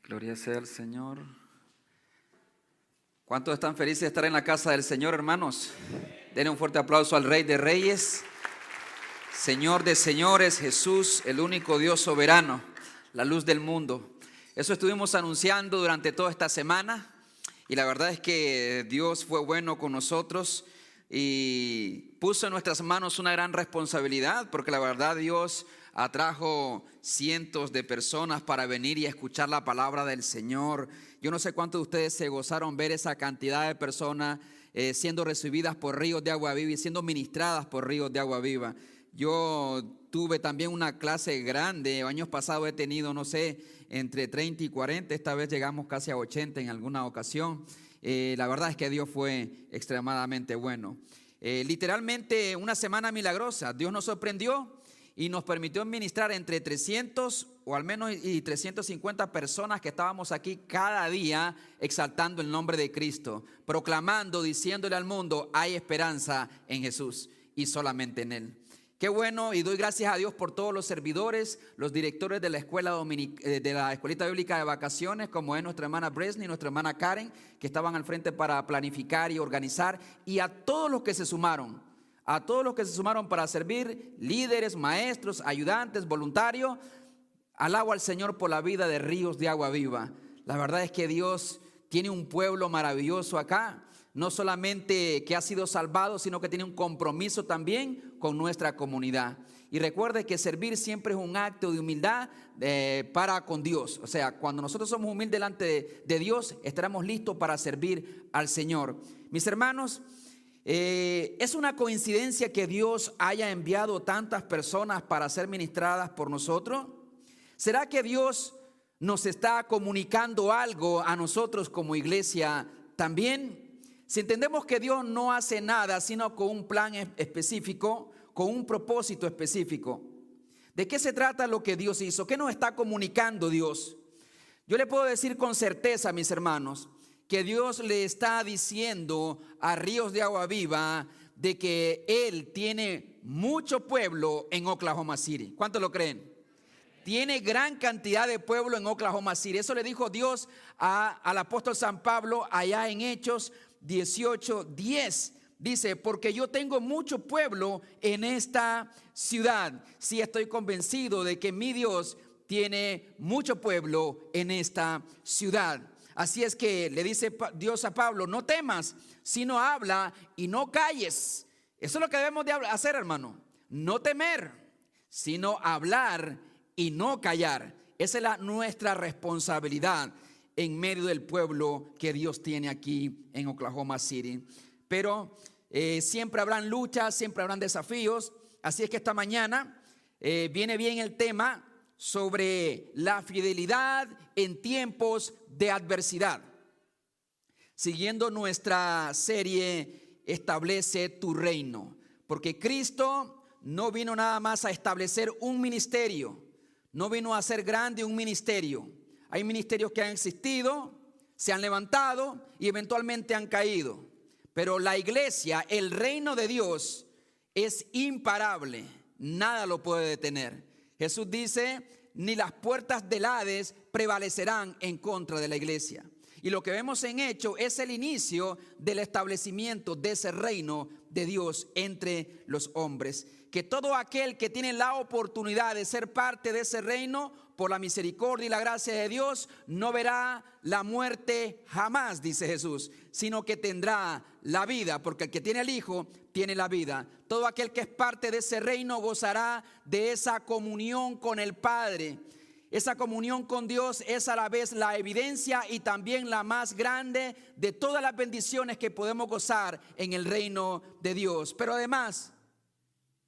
Gloria sea al Señor. ¿Cuántos están felices de estar en la casa del Señor, hermanos? Denle un fuerte aplauso al Rey de Reyes, Señor de señores, Jesús, el único Dios soberano, la luz del mundo. Eso estuvimos anunciando durante toda esta semana y la verdad es que Dios fue bueno con nosotros y puso en nuestras manos una gran responsabilidad, porque la verdad Dios atrajo cientos de personas para venir y escuchar la palabra del Señor. Yo no sé cuántos de ustedes se gozaron ver esa cantidad de personas siendo recibidas por ríos de agua viva y siendo ministradas por ríos de agua viva. Yo tuve también una clase grande, años pasados he tenido, no sé, entre 30 y 40, esta vez llegamos casi a 80 en alguna ocasión. La verdad es que Dios fue extremadamente bueno. Literalmente una semana milagrosa. Dios nos sorprendió y nos permitió ministrar entre 300 o al menos y 350 personas que estábamos aquí cada día exaltando el nombre de Cristo, proclamando, diciéndole al mundo, hay esperanza en Jesús y solamente en Él. Qué bueno, y doy gracias a Dios por todos los servidores, los directores de la escuelita bíblica de vacaciones, como es nuestra hermana Bresni y nuestra hermana Karen, que estaban al frente para planificar y organizar, y a todos los que se sumaron. A todos los que se sumaron para servir, líderes, maestros, ayudantes, voluntarios, alabo al Señor por la vida de Ríos de Agua Viva. La verdad es que Dios tiene un pueblo maravilloso acá, no solamente que ha sido salvado, sino que tiene un compromiso también con nuestra comunidad. Y recuerde que servir siempre es un acto de humildad para con Dios. O sea, cuando nosotros somos humildes delante de Dios, estaremos listos para servir al Señor. Mis hermanos, ¿es una coincidencia que Dios haya enviado tantas personas para ser ministradas por nosotros? ¿Será que Dios nos está comunicando algo a nosotros como iglesia también? Si entendemos que Dios no hace nada sino con un plan específico, con un propósito específico, ¿de qué se trata lo que Dios hizo? ¿Qué nos está comunicando Dios? Yo le puedo decir con certeza, mis hermanos, que Dios le está diciendo a Ríos de Agua Viva de que Él tiene mucho pueblo en Oklahoma City. ¿Cuántos lo creen? Tiene gran cantidad de pueblo en Oklahoma City. Eso le dijo Dios al apóstol San Pablo allá en Hechos 18:10. Dice, porque yo tengo mucho pueblo en esta ciudad. Sí, estoy convencido de que mi Dios tiene mucho pueblo en esta ciudad. Así es que le dice Dios a Pablo, no temas, sino habla y no calles. Eso es lo que debemos de hacer, hermano. No temer, sino hablar y no callar. Esa es nuestra responsabilidad en medio del pueblo que Dios tiene aquí en Oklahoma City. Pero siempre habrán luchas, siempre habrán desafíos. Así es que esta mañana viene bien el tema sobre la fidelidad en tiempos de adversidad. Siguiendo nuestra serie Establece tu reino, porque Cristo no vino nada más a establecer un ministerio, no vino a hacer grande un ministerio. Hay ministerios que han existido, se han levantado y eventualmente han caído, pero la iglesia, el reino de Dios es imparable, nada lo puede detener. Jesús dice, ni las puertas del Hades prevalecerán en contra de la iglesia. Y lo que vemos en Hechos es el inicio del establecimiento de ese reino de Dios entre los hombres. Que todo aquel que tiene la oportunidad de ser parte de ese reino, por la misericordia y la gracia de Dios, no verá la muerte jamás, dice Jesús, sino que tendrá la vida, porque el que tiene el Hijo tiene la vida. Todo aquel que es parte de ese reino gozará de esa comunión con el Padre. Esa comunión con Dios es a la vez la evidencia y también la más grande de todas las bendiciones que podemos gozar en el reino de Dios. Pero además,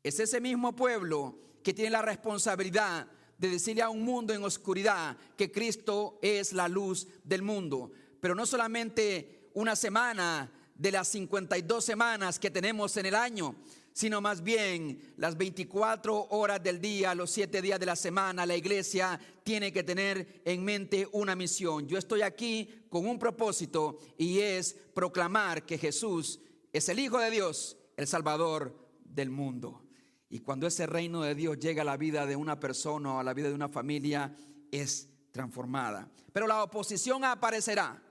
es ese mismo pueblo que tiene la responsabilidad de decirle a un mundo en oscuridad que Cristo es la luz del mundo. Pero no solamente una semana de las 52 semanas que tenemos en el año, sino más bien las 24 horas del día, los 7 días de la semana. La iglesia tiene que tener en mente una misión. Yo estoy aquí con un propósito y es proclamar que Jesús es el Hijo de Dios, el Salvador del mundo. Y cuando ese reino de Dios llega a la vida de una persona o a la vida de una familia, es transformada. Pero la oposición aparecerá.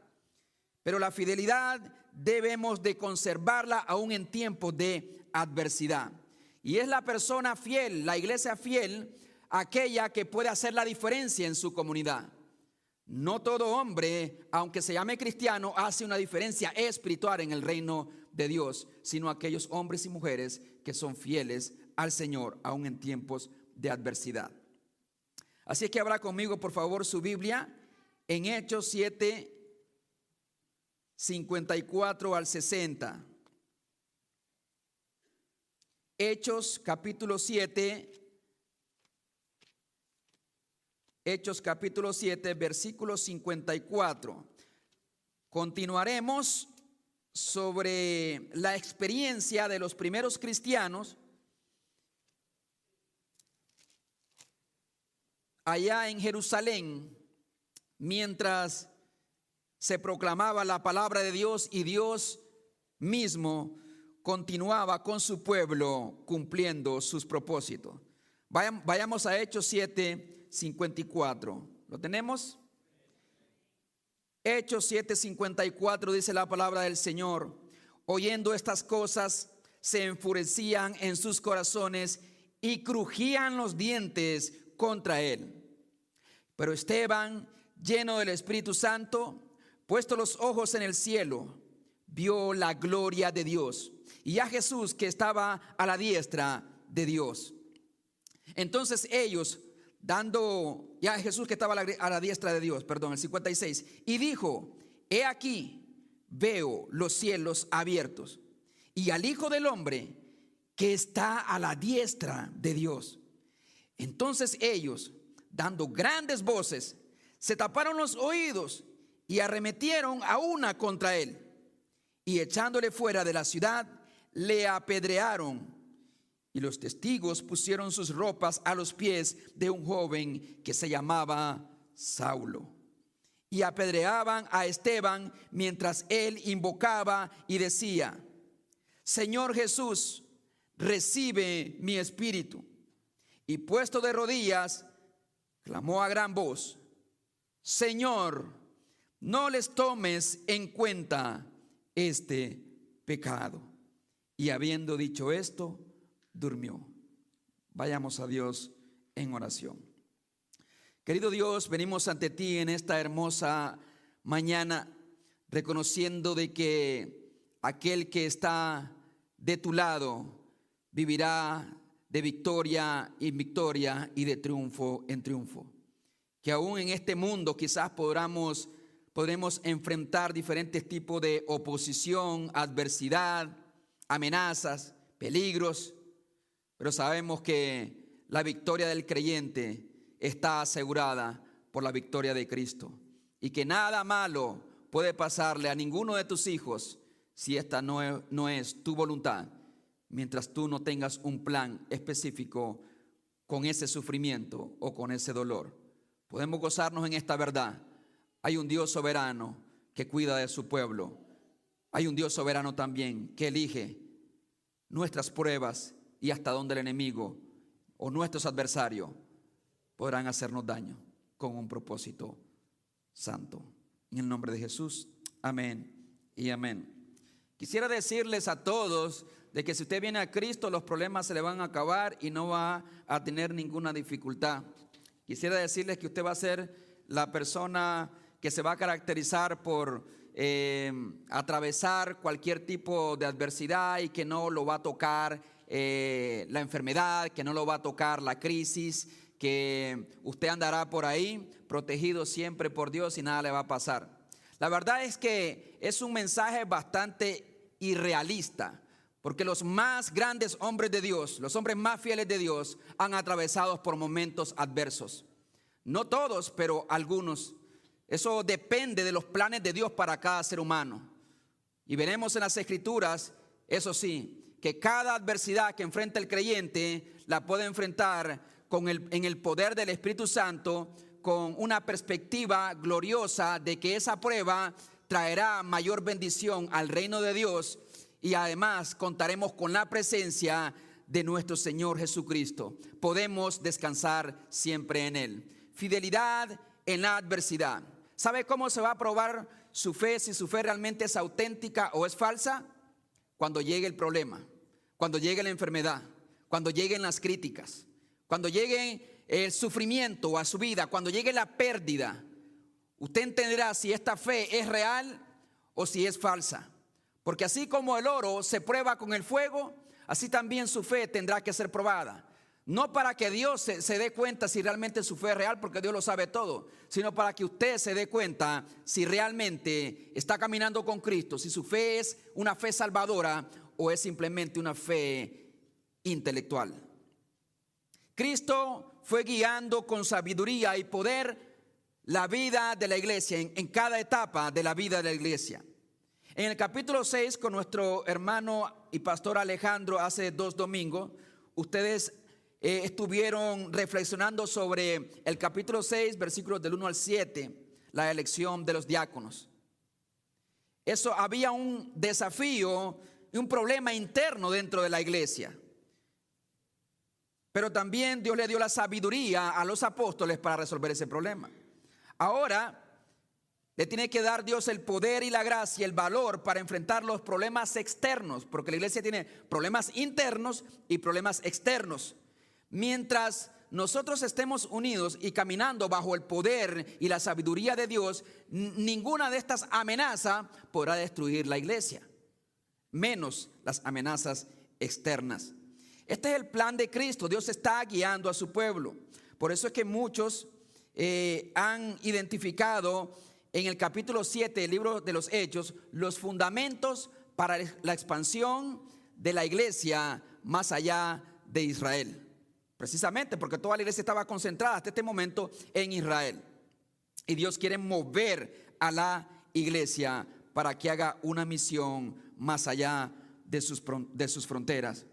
Pero la fidelidad debemos de conservarla aún en tiempos de adversidad. Y es la persona fiel, la iglesia fiel, aquella que puede hacer la diferencia en su comunidad. No todo hombre, aunque se llame cristiano, hace una diferencia espiritual en el reino de Dios, sino aquellos hombres y mujeres que son fieles al Señor, aún en tiempos de adversidad. Así es que abra conmigo, por favor, su Biblia en Hechos 7, 54 al 60. Hechos capítulo 7. Hechos capítulo 7, versículo 54. Continuaremos sobre la experiencia de los primeros cristianos allá en Jerusalén, mientras se proclamaba la palabra de Dios y Dios mismo continuaba con su pueblo cumpliendo sus propósitos. Vayamos a Hechos 7, 54. ¿Lo tenemos? Hechos 7:54 dice la palabra del Señor. Oyendo estas cosas, se enfurecían en sus corazones y crujían los dientes contra él. Pero Esteban, lleno del Espíritu Santo, puesto los ojos en el cielo, vio la gloria de Dios y a Jesús que estaba a la diestra de Dios. Entonces ellos, dando ya a Jesús que estaba a la diestra de Dios, el 56, y dijo: he aquí, veo los cielos abiertos y al Hijo del Hombre que está a la diestra de Dios. Entonces ellos, dando grandes voces, se taparon los oídos y arremetieron a una contra él, y echándole fuera de la ciudad, le apedrearon. Y los testigos pusieron sus ropas a los pies de un joven que se llamaba Saulo. Y apedreaban a Esteban mientras él invocaba y decía: Señor Jesús, recibe mi espíritu. Y puesto de rodillas, clamó a gran voz: Señor, no les tomes en cuenta este pecado. Y habiendo dicho esto, durmió. Vayamos a Dios en oración. Querido Dios, venimos ante ti en esta hermosa mañana, reconociendo de que aquel que está de tu lado vivirá de victoria en victoria y de triunfo en triunfo. Que aún en este mundo quizás podremos enfrentar diferentes tipos de oposición, adversidad, amenazas, peligros, pero sabemos que la victoria del creyente está asegurada por la victoria de Cristo, y que nada malo puede pasarle a ninguno de tus hijos si esta no es tu voluntad, mientras tú no tengas un plan específico con ese sufrimiento o con ese dolor. Podemos gozarnos en esta verdad. Hay un Dios soberano que cuida de su pueblo. Hay un Dios soberano también que elige nuestras pruebas y hasta donde el enemigo o nuestros adversarios podrán hacernos daño con un propósito santo. En el nombre de Jesús, amén y amén. Quisiera decirles a todos de que si usted viene a Cristo, los problemas se le van a acabar y no va a tener ninguna dificultad. Quisiera decirles que usted va a ser la persona que se va a caracterizar por atravesar cualquier tipo de adversidad y que no lo va a tocar la enfermedad, que no lo va a tocar la crisis, que usted andará por ahí protegido siempre por Dios y nada le va a pasar. La verdad es que es un mensaje bastante irrealista, porque los más grandes hombres de Dios, los hombres más fieles de Dios, han atravesado por momentos adversos. No todos, pero algunos. Eso depende de los planes de Dios para cada ser humano. Y veremos en las Escrituras, eso sí, que cada adversidad que enfrenta el creyente la puede enfrentar en el poder del Espíritu Santo, con una perspectiva gloriosa de que esa prueba traerá mayor bendición al reino de Dios, y además contaremos con la presencia de nuestro Señor Jesucristo. Podemos descansar siempre en Él. Fidelidad en la adversidad. ¿Sabe cómo se va a probar su fe, si su fe realmente es auténtica o es falsa? Cuando llegue el problema, cuando llegue la enfermedad, cuando lleguen las críticas, cuando llegue el sufrimiento a su vida, cuando llegue la pérdida. Usted entenderá si esta fe es real o si es falsa. Porque así como el oro se prueba con el fuego, así también su fe tendrá que ser probada. No para que Dios se dé cuenta si realmente su fe es real, porque Dios lo sabe todo, sino para que usted se dé cuenta si realmente está caminando con Cristo, si su fe es una fe salvadora o es simplemente una fe intelectual. Cristo fue guiando con sabiduría y poder la vida de la iglesia, en cada etapa de la vida de la iglesia. En el capítulo 6, con nuestro hermano y pastor Alejandro, hace 2 domingos, ustedes estuvieron reflexionando sobre el capítulo 6, versículos del 1 al 7, la elección de los diáconos. Eso, había un desafío y un problema interno dentro de la iglesia. Pero también Dios le dio la sabiduría a los apóstoles para resolver ese problema. Ahora le tiene que dar Dios el poder y la gracia, el valor para enfrentar los problemas externos, porque la iglesia tiene problemas internos y problemas externos. Mientras nosotros estemos unidos y caminando bajo el poder y la sabiduría de Dios, ninguna de estas amenazas podrá destruir la iglesia, menos las amenazas externas. Este es el plan de Cristo. Dios está guiando a su pueblo. Por eso es que muchos han identificado en el capítulo 7 del libro de los Hechos los fundamentos para la expansión de la iglesia más allá de Israel. Precisamente porque toda la iglesia estaba concentrada hasta este momento en Israel. Y Dios quiere mover a la iglesia para que haga una misión más allá de sus fronteras.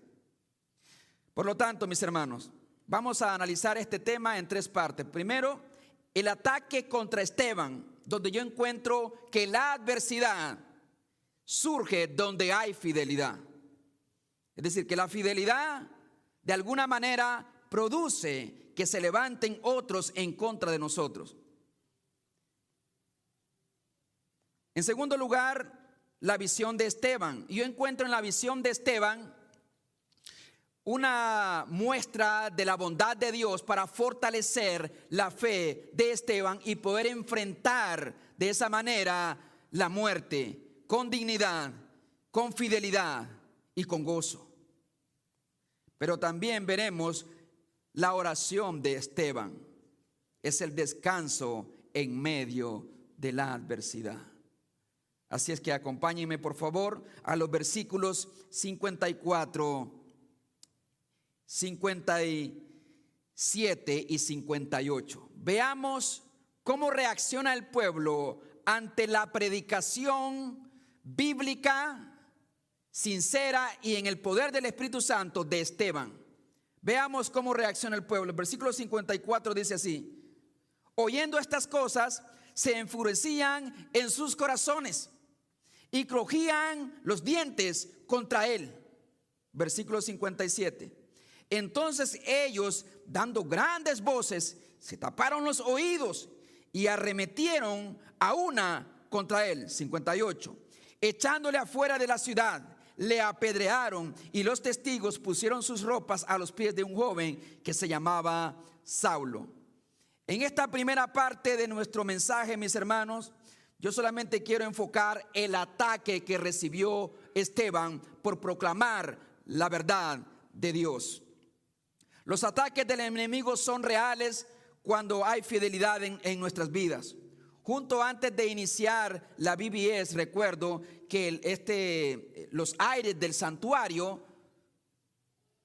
Por lo tanto, mis hermanos, vamos a analizar este tema en 3 partes. Primero, el ataque contra Esteban, donde yo encuentro que la adversidad surge donde hay fidelidad. Es decir, que la fidelidad de alguna manera produce que se levanten otros en contra de nosotros. En segundo lugar, la visión de Esteban. Yo encuentro en la visión de Esteban una muestra de la bondad de Dios para fortalecer la fe de Esteban y poder enfrentar de esa manera la muerte con dignidad, con fidelidad y con gozo. Pero también veremos la oración de Esteban. Es el descanso en medio de la adversidad. Así es que acompáñenme por favor a los versículos 54, 57 y 58. Veamos cómo reacciona el pueblo ante la predicación bíblica, sincera y en el poder del Espíritu Santo de Esteban. Veamos cómo reacciona el pueblo. El versículo 54 dice así: oyendo estas cosas, se enfurecían en sus corazones y crujían los dientes contra él. Versículo 57. Entonces ellos, dando grandes voces, se taparon los oídos y arremetieron a una contra él. 58. Echándole afuera de la ciudad, le apedrearon y los testigos pusieron sus ropas a los pies de un joven que se llamaba Saulo. En esta primera parte de nuestro mensaje, mis hermanos, yo solamente quiero enfocar el ataque que recibió Esteban por proclamar la verdad de Dios. Los ataques del enemigo son reales cuando hay fidelidad en nuestras vidas. Junto antes de iniciar la VBS, recuerdo que los aires del santuario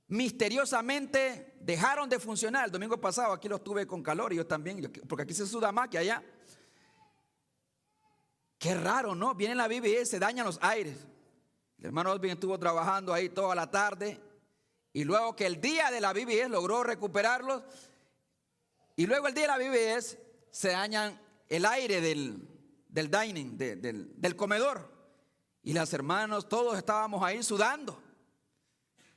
misteriosamente dejaron de funcionar. El domingo pasado aquí los tuve con calor y yo también, porque aquí se suda más que allá. Qué raro, ¿no? Viene la VBS, se dañan los aires. El hermano Oswin estuvo trabajando ahí toda la tarde y luego que el día de la VBS logró recuperarlos y luego el día de la VBS se dañan el aire del dining, del comedor. Y las hermanos, todos estábamos ahí sudando.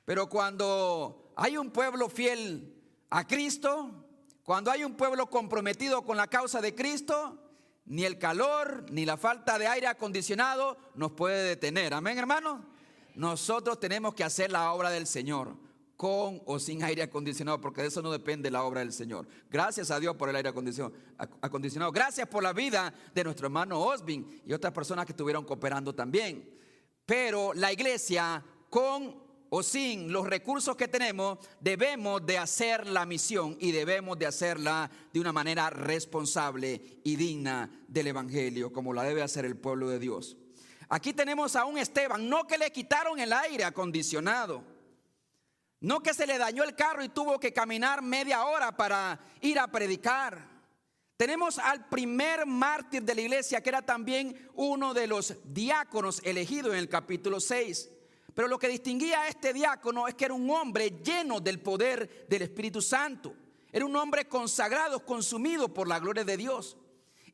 Pero cuando hay un pueblo fiel a Cristo, Cuando hay un pueblo comprometido con la causa de Cristo, ni el calor ni la falta de aire acondicionado nos puede detener. Amén, hermanos. Nosotros tenemos que hacer la obra del Señor, con o sin aire acondicionado, porque de eso no depende la obra del Señor. Gracias a Dios por el aire acondicionado. Gracias por la vida de nuestro hermano Osbin y otras personas que estuvieron cooperando también. Pero la iglesia, con o sin los recursos que tenemos, debemos de hacer la misión y debemos de hacerla de una manera responsable y digna del evangelio, como la debe hacer el pueblo de Dios. Aquí tenemos a un Esteban, no que le quitaron el aire acondicionado, no que se le dañó el carro y tuvo que caminar media hora para ir a predicar. Tenemos al primer mártir de la iglesia, que era también uno de los diáconos elegidos en el capítulo 6. Pero lo que distinguía a este diácono es que era un hombre lleno del poder del Espíritu Santo. Era un hombre consagrado, consumido por la gloria de Dios.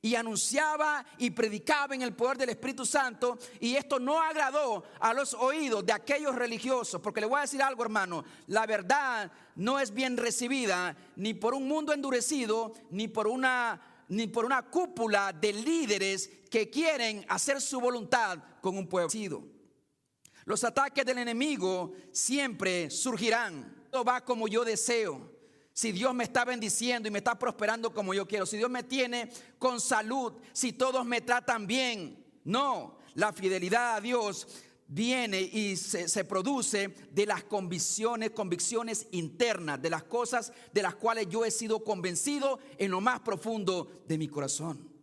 Y anunciaba y predicaba en el poder del Espíritu Santo, y esto no agradó a los oídos de aquellos religiosos, porque le voy a decir algo, hermano: la verdad no es bien recibida ni por un mundo endurecido, ni por una cúpula de líderes que quieren hacer su voluntad con un pueblo endurecido. Los ataques del enemigo siempre surgirán. Todo va como yo deseo. Si Dios me está bendiciendo y me está prosperando como yo quiero, si Dios me tiene con salud, si todos me tratan bien. No, la fidelidad a Dios viene y se produce de las convicciones internas, de las cosas de las cuales yo he sido convencido en lo más profundo de mi corazón.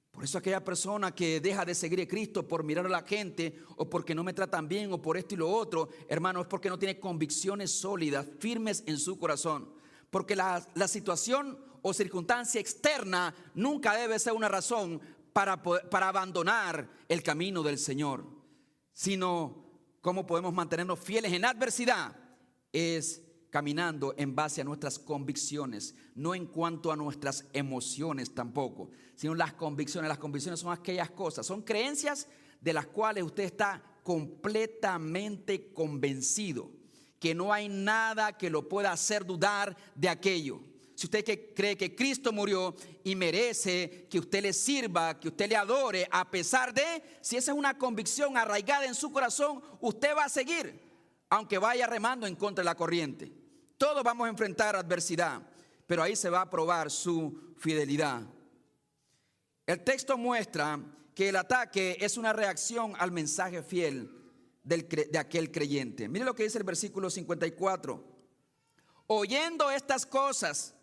Por eso aquella persona que deja de seguir a Cristo por mirar a la gente, o porque no me tratan bien, o por esto y lo otro, hermano, es porque no tiene convicciones sólidas, firmes en su corazón. Porque la situación o circunstancia externa nunca debe ser una razón para abandonar el camino del Señor. Sino cómo podemos mantenernos fieles en adversidad es caminando en base a nuestras convicciones, no en cuanto a nuestras emociones tampoco, sino las convicciones. Las convicciones son aquellas cosas, son creencias de las cuales usted está completamente convencido, que no hay nada que lo pueda hacer dudar de aquello. Si usted cree que Cristo murió y merece que usted le sirva, que usted le adore, a pesar de, si esa es una convicción arraigada en su corazón, usted va a seguir, aunque vaya remando en contra de la corriente. Todos vamos a enfrentar adversidad, pero ahí se va a probar su fidelidad. El texto muestra que el ataque es una reacción al mensaje fiel de aquel creyente. Mire lo que dice el versículo 54. Oyendo estas cosas,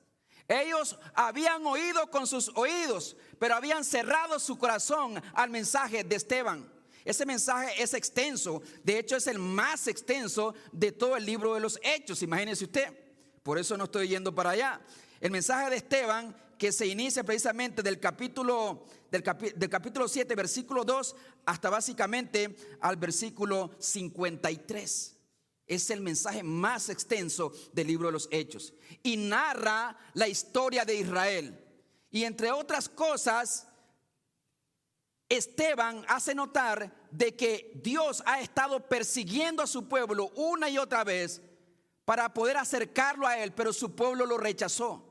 ellos habían oído con sus oídos, pero habían cerrado su corazón al mensaje de Esteban. Ese mensaje es extenso, de hecho es el más extenso de todo el libro de los Hechos, imagínese usted. Por eso no estoy yendo para allá. El mensaje de Esteban, que se inicia precisamente del capítulo 7, versículo 2, hasta básicamente al versículo 53. Es el mensaje más extenso del libro de los Hechos. Y narra la historia de Israel. Y entre otras cosas, Esteban hace notar de que Dios ha estado persiguiendo a su pueblo una y otra vez para poder acercarlo a él, pero su pueblo lo rechazó.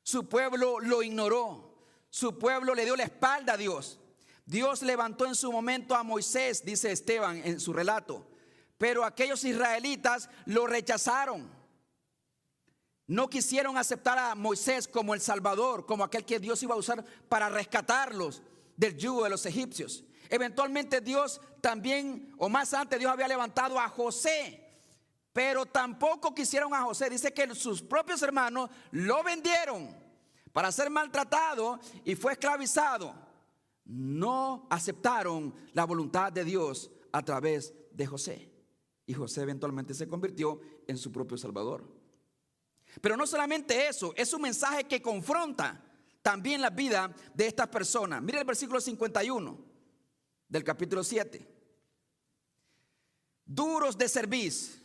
Su pueblo lo ignoró. Su pueblo le dio la espalda a Dios. Dios levantó en su momento a Moisés, dice Esteban en su relato, pero aquellos israelitas lo rechazaron. No quisieron aceptar a Moisés como el Salvador, como aquel que Dios iba a usar para rescatarlos del yugo de los egipcios. Eventualmente Dios también, o más antes, Dios había levantado a José, pero tampoco quisieron a José. Dice que sus propios hermanos lo vendieron para ser maltratado y fue esclavizado. No aceptaron la voluntad de Dios a través de José. Y José eventualmente se convirtió en su propio Salvador. Pero no solamente eso, es un mensaje que confronta también la vida de estas personas. Mire el versículo 51 del capítulo 7. Duros de cerviz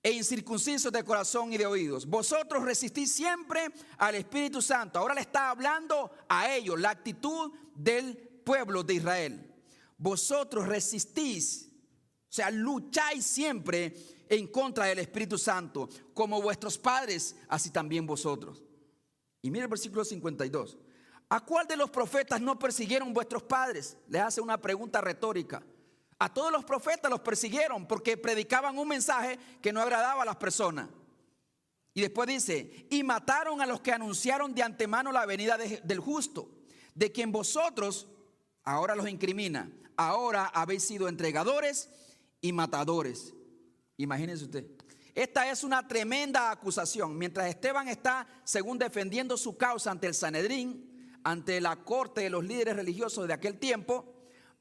e incircuncisos de corazón y de oídos, vosotros resistís siempre al Espíritu Santo. Ahora le está hablando a ellos, la actitud del pueblo de Israel. Vosotros resistís sea, lucháis siempre en contra del Espíritu Santo, como vuestros padres, así también vosotros. Y mire el versículo 52. ¿A cuál de los profetas no persiguieron vuestros padres? Les hace una pregunta retórica. A todos los profetas los persiguieron porque predicaban un mensaje que no agradaba a las personas. Y después dice, y mataron a los que anunciaron de antemano la venida del justo, de quien vosotros ahora los incrimina. Ahora habéis sido entregadores y matadores. Imagínense usted. Esta es una tremenda acusación. Mientras Esteban está, según defendiendo su causa ante el Sanedrín, ante la corte de los líderes religiosos de aquel tiempo,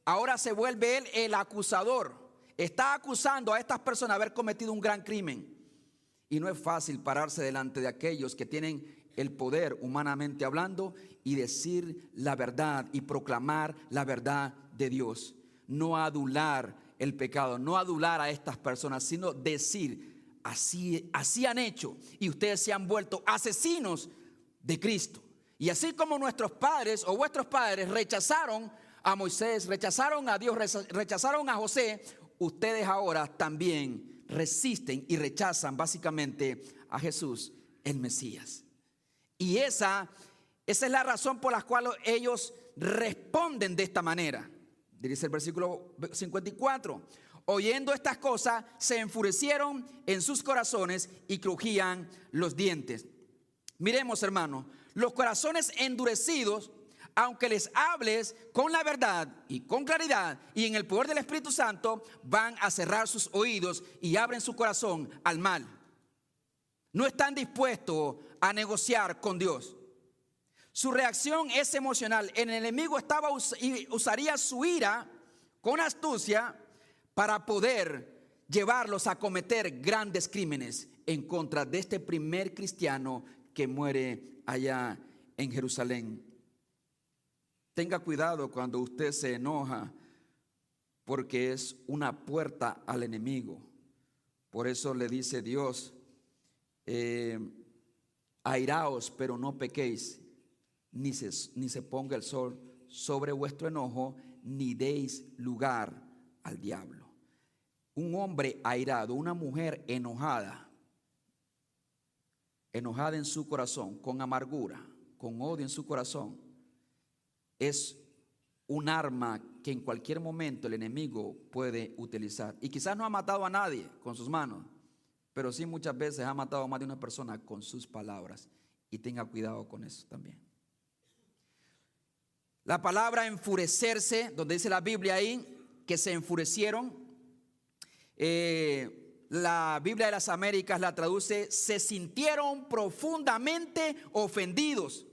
ahora se vuelve él el acusador. Está acusando a estas personas de haber cometido un gran crimen. Y no es fácil pararse delante de aquellos que tienen el poder, humanamente hablando, y decir la verdad y proclamar la verdad de Dios. No adular el pecado, no adular a estas personas, sino decir, así han hecho y ustedes se han vuelto asesinos de Cristo. Y así como nuestros padres o vuestros padres rechazaron a Moisés, rechazaron a Dios, rechazaron a José, ustedes ahora también resisten y rechazan básicamente a Jesús, el Mesías. Y esa es la razón por la cual ellos responden de esta manera. Dice el versículo 54. Oyendo estas cosas, se enfurecieron en sus corazones y crujían los dientes. Miremos, hermanos, los corazones endurecidos, aunque les hables con la verdad y con claridad y en el poder del Espíritu Santo, van a cerrar sus oídos y abren su corazón al mal. No están dispuestos a negociar con Dios. Su reacción es emocional. El enemigo usaría su ira con astucia para poder llevarlos a cometer grandes crímenes en contra de este primer cristiano que muere allá en Jerusalén. Tenga cuidado cuando usted se enoja, porque es una puerta al enemigo. Por eso le dice Dios, airaos, pero no pequéis, ni se ponga el sol sobre vuestro enojo, ni deis lugar al diablo. Un hombre airado, una mujer enojada en su corazón, con amargura, con odio en su corazón, es un arma que en cualquier momento el enemigo puede utilizar. Y quizás no ha matado a nadie con sus manos, pero sí muchas veces ha matado a más de una persona con sus palabras. Y tenga cuidado con eso también. La palabra enfurecerse, donde dice la Biblia ahí que se enfurecieron, la Biblia de las Américas la traduce, se sintieron profundamente ofendidos.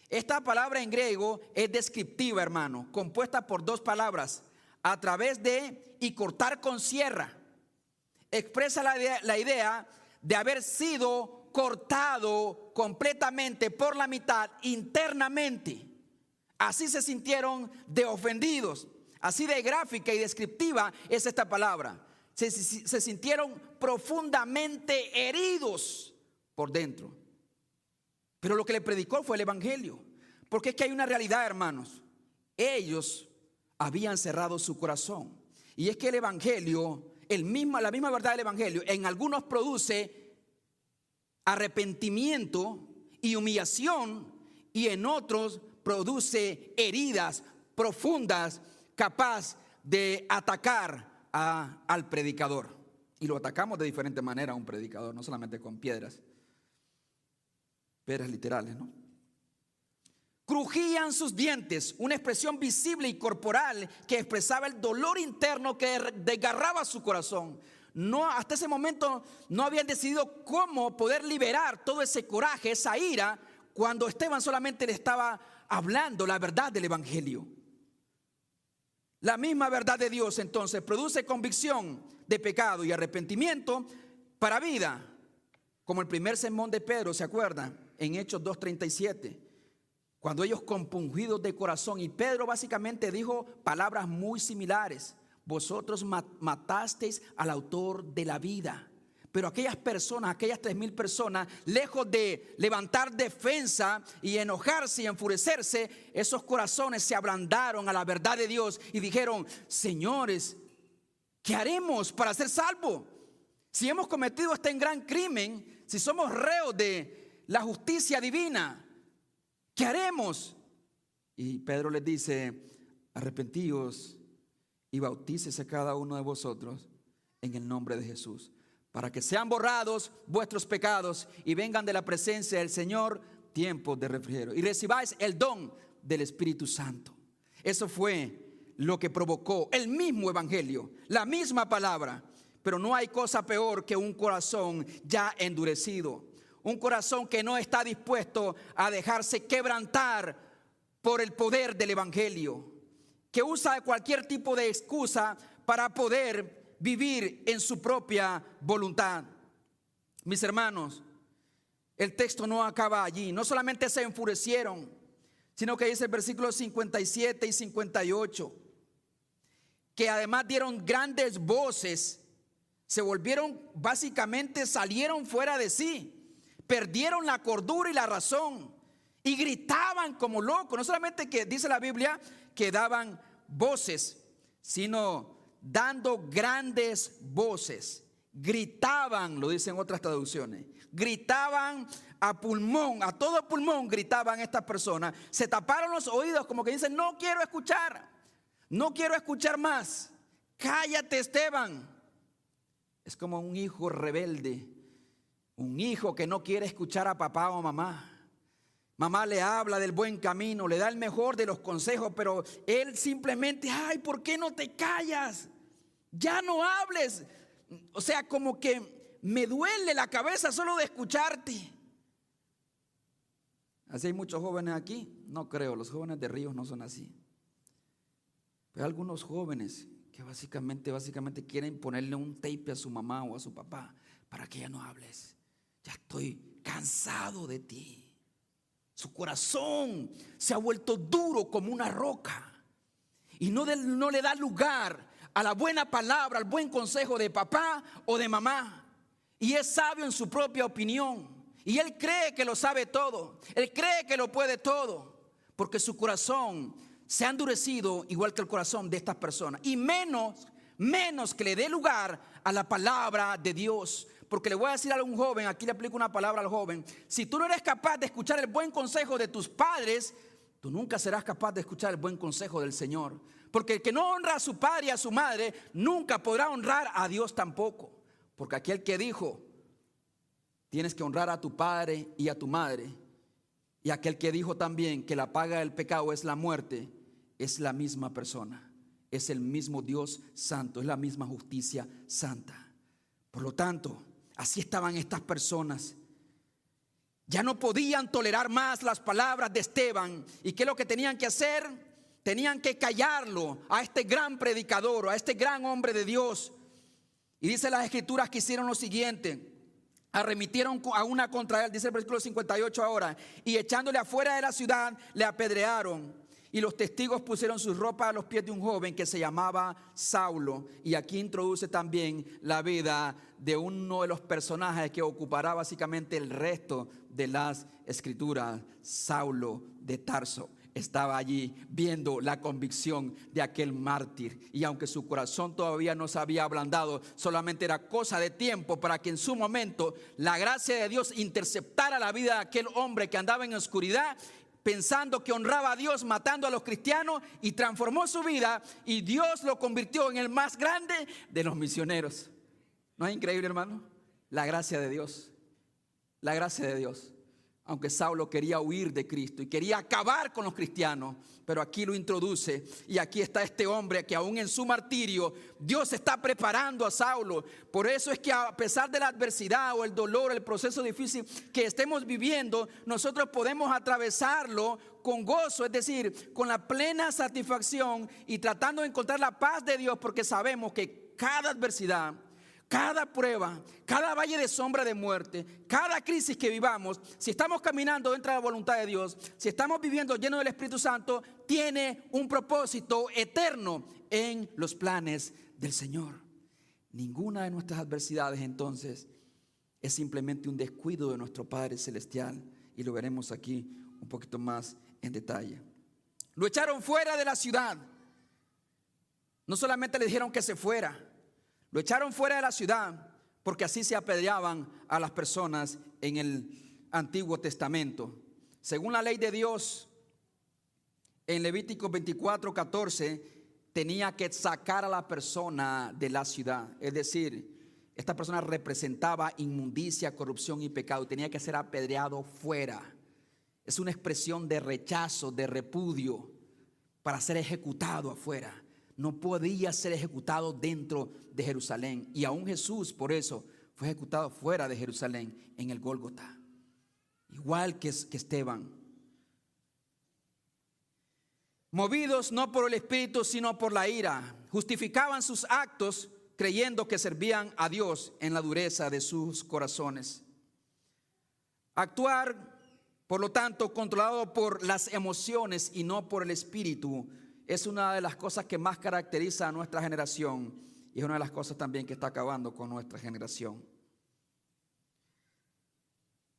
Esta palabra en griego es descriptiva, hermano, compuesta por dos palabras, a través de y cortar con sierra. Expresa la idea de haber sido cortado completamente por la mitad internamente. Así se sintieron de ofendidos. Así de gráfica y descriptiva es esta palabra. Se sintieron profundamente heridos por dentro. Pero lo que le predicó fue el evangelio. Porque es que hay una realidad, hermanos. Ellos habían cerrado su corazón. Y es que el evangelio, la misma verdad del evangelio, en algunos produce arrepentimiento y humillación, y en otros produce heridas profundas, capaz de atacar al predicador. Y lo atacamos de diferente manera a un predicador, no solamente con piedras literales, ¿no? Crujían sus dientes, una expresión visible y corporal que expresaba el dolor interno que desgarraba su corazón. No, hasta ese momento no habían decidido cómo poder liberar todo ese coraje, esa ira, cuando Esteban solamente le estaba hablando la verdad del evangelio. La misma verdad de Dios entonces produce convicción de pecado y arrepentimiento para vida, como el primer sermón de Pedro, ¿se acuerdan? En Hechos 2:37, cuando ellos compungidos de corazón, y Pedro básicamente dijo palabras muy similares: vosotros matasteis al autor de la vida. Pero aquellas personas, aquellas 3,000 personas, lejos de levantar defensa y enojarse y enfurecerse, esos corazones se ablandaron a la verdad de Dios y dijeron: señores, ¿Qué haremos para ser salvos? Si hemos cometido este gran crimen, si somos reos de la justicia divina, ¿qué haremos? Y Pedro les dice: arrepentíos y bautícese cada uno de vosotros en el nombre de Jesús, para que sean borrados vuestros pecados y vengan de la presencia del Señor tiempos de refrigerio, y recibáis el don del Espíritu Santo. Eso fue lo que provocó el mismo evangelio, la misma palabra. Pero no hay cosa peor que un corazón ya endurecido, un corazón que no está dispuesto a dejarse quebrantar por el poder del evangelio, que usa cualquier tipo de excusa para poder vivir en su propia voluntad. Mis hermanos, el texto no acaba allí. No solamente se enfurecieron, sino que dice el versículo 57 y 58, que además dieron grandes voces, se volvieron, básicamente salieron fuera de sí, perdieron la cordura y la razón y gritaban como locos. No solamente que dice la Biblia que daban voces, sino dando grandes voces. Gritaban, lo dicen otras traducciones, gritaban a pulmón, a todo pulmón gritaban estas personas. Se taparon los oídos como que dicen: no quiero escuchar, no quiero escuchar más. Cállate, Esteban. Es como un hijo rebelde, un hijo que no quiere escuchar a papá o mamá. Mamá le habla del buen camino, le da el mejor de los consejos, pero él simplemente: ay, ¿por qué no te callas? Ya no hables. O sea, como que me duele la cabeza solo de escucharte. Así hay muchos jóvenes aquí. No creo, los jóvenes de Ríos no son así. Pero hay algunos jóvenes que básicamente quieren ponerle un tape a su mamá o a su papá para que ya no hables. Ya estoy cansado de ti. Su corazón se ha vuelto duro como una roca y no le da lugar a la buena palabra, al buen consejo de papá o de mamá. Y es sabio en su propia opinión. Y él cree que lo sabe todo. Él cree que lo puede todo. Porque su corazón se ha endurecido igual que el corazón de estas personas. Y menos que le dé lugar a la palabra de Dios. Porque le voy a decir a un joven, aquí le aplico una palabra al joven: si tú no eres capaz de escuchar el buen consejo de tus padres, tú nunca serás capaz de escuchar el buen consejo del Señor. Porque el que no honra a su padre y a su madre, nunca podrá honrar a Dios tampoco. Porque aquel que dijo: tienes que honrar a tu padre y a tu madre, y aquel que dijo también que la paga del pecado es la muerte, es la misma persona. Es el mismo Dios santo, es la misma justicia santa. Por lo tanto, así estaban estas personas. Ya no podían tolerar más las palabras de Esteban. ¿Y qué es lo que tenían que hacer? Tenían que callarlo a este gran predicador, a este gran hombre de Dios. Y dice las escrituras que hicieron lo siguiente: arremitieron a una contra él, dice el versículo 58 ahora, y echándole afuera de la ciudad le apedrearon. Y los testigos pusieron sus ropas a los pies de un joven que se llamaba Saulo. Y aquí introduce también la vida de uno de los personajes que ocupará básicamente el resto de las escrituras. Saulo de Tarso estaba allí viendo la convicción de aquel mártir. Y aunque su corazón todavía no se había ablandado, solamente era cosa de tiempo para que en su momento la gracia de Dios interceptara la vida de aquel hombre que andaba en oscuridad, pensando que honraba a Dios matando a los cristianos, y transformó su vida y Dios lo convirtió en el más grande de los misioneros. ¿No es increíble, hermano? La gracia de Dios. La gracia de Dios. Aunque Saulo quería huir de Cristo y quería acabar con los cristianos, pero aquí lo introduce, y aquí está este hombre que aún en su martirio Dios está preparando a Saulo. Por eso es que a pesar de la adversidad o el dolor, el proceso difícil que estemos viviendo, nosotros podemos atravesarlo con gozo, es decir, con la plena satisfacción y tratando de encontrar la paz de Dios, porque sabemos que cada adversidad, cada prueba, cada valle de sombra de muerte, cada crisis que vivamos, si estamos caminando dentro de la voluntad de Dios, si estamos viviendo lleno del Espíritu Santo, tiene un propósito eterno en los planes del Señor. Ninguna de nuestras adversidades entonces es simplemente un descuido de nuestro Padre Celestial, y lo veremos aquí un poquito más en detalle. Lo echaron fuera de la ciudad. No solamente le dijeron que se fuera, Lo echaron fuera de la ciudad porque así se apedreaban a las personas en el Antiguo Testamento. Según la ley de Dios, en Levítico 24:14, tenía que sacar a la persona de la ciudad. Es decir, esta persona representaba inmundicia, corrupción y pecado. Tenía que ser apedreado fuera. Es una expresión de rechazo, de repudio, para ser ejecutado afuera. No podía ser ejecutado dentro de Jerusalén. Y aún Jesús, por eso, fue ejecutado fuera de Jerusalén, en el Gólgota. Igual que Esteban. Movidos no por el Espíritu, sino por la ira, justificaban sus actos creyendo que servían a Dios en la dureza de sus corazones. Actuar, por lo tanto, controlado por las emociones y no por el Espíritu, es una de las cosas que más caracteriza a nuestra generación y es una de las cosas también que está acabando con nuestra generación.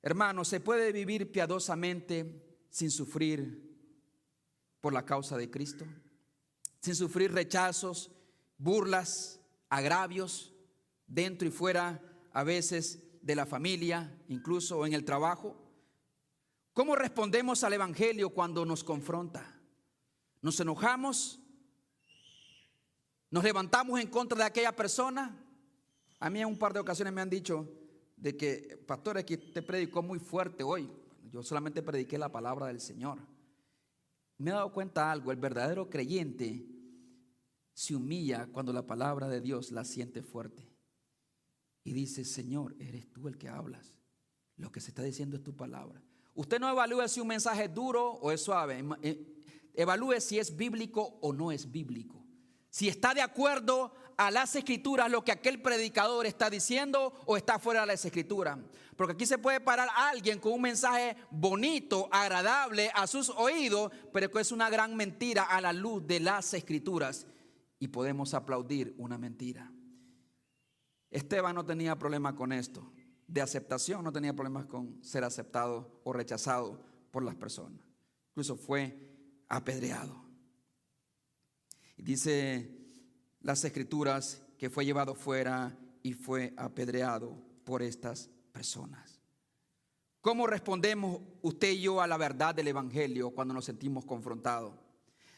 Hermanos, ¿se puede vivir piadosamente sin sufrir por la causa de Cristo? Sin sufrir rechazos, burlas, agravios, dentro y fuera, a veces de la familia, incluso en el trabajo. ¿Cómo respondemos al Evangelio cuando nos confronta? ¿Nos enojamos? ¿Nos levantamos en contra de aquella persona? A mí en un par de ocasiones me han dicho de que, pastor, es que usted predicó muy fuerte hoy. Yo solamente prediqué la palabra del Señor. Me he dado cuenta de algo: el verdadero creyente se humilla cuando la palabra de Dios la siente fuerte y dice: Señor, eres tú el que hablas, lo que se está diciendo es tu palabra. Usted no evalúe si un mensaje es duro o es suave, evalúe si es bíblico o no es bíblico, si está de acuerdo a las escrituras lo que aquel predicador está diciendo o está fuera de las escrituras. Porque aquí se puede parar a alguien con un mensaje bonito, agradable a sus oídos, pero que es una gran mentira a la luz de las escrituras, y podemos aplaudir una mentira. Esteban no tenía problema con esto de aceptación, no tenía problemas con ser aceptado o rechazado por las personas. Incluso fue apedreado. Y dice las escrituras que fue llevado fuera y fue apedreado por estas personas. ¿Cómo respondemos usted y yo a la verdad del Evangelio cuando nos sentimos confrontados?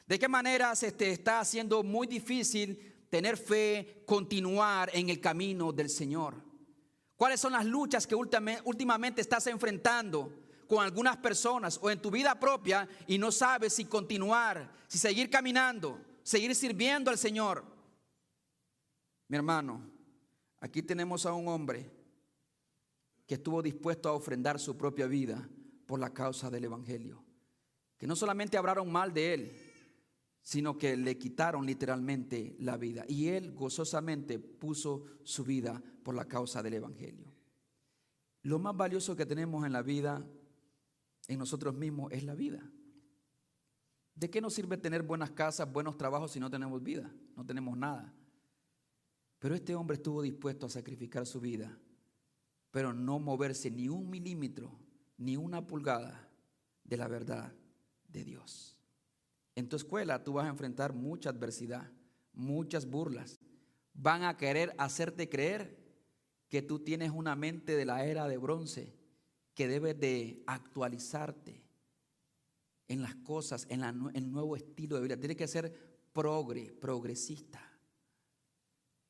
¿De qué manera se está haciendo muy difícil tener fe, continuar en el camino del Señor? ¿Cuáles son las luchas que últimamente estás enfrentando con algunas personas o en tu vida propia y no sabes si continuar, si seguir caminando, seguir sirviendo al Señor? Mi hermano, aquí tenemos a un hombre que estuvo dispuesto a ofrendar su propia vida por la causa del Evangelio, que no solamente hablaron mal de él, sino que le quitaron literalmente la vida, y él gozosamente puso su vida por la causa del Evangelio. Lo más valioso que tenemos en la vida, en nosotros mismos, es la vida. ¿De qué nos sirve tener buenas casas, buenos trabajos si no tenemos vida? No tenemos nada. Pero este hombre estuvo dispuesto a sacrificar su vida, pero no moverse ni un milímetro, ni una pulgada de la verdad de Dios. En tu escuela tú vas a enfrentar mucha adversidad, muchas burlas. Van a querer hacerte creer que tú tienes una mente de la era de bronce, que debes de actualizarte en las cosas, en el nuevo estilo de vida. Tienes que ser progresista.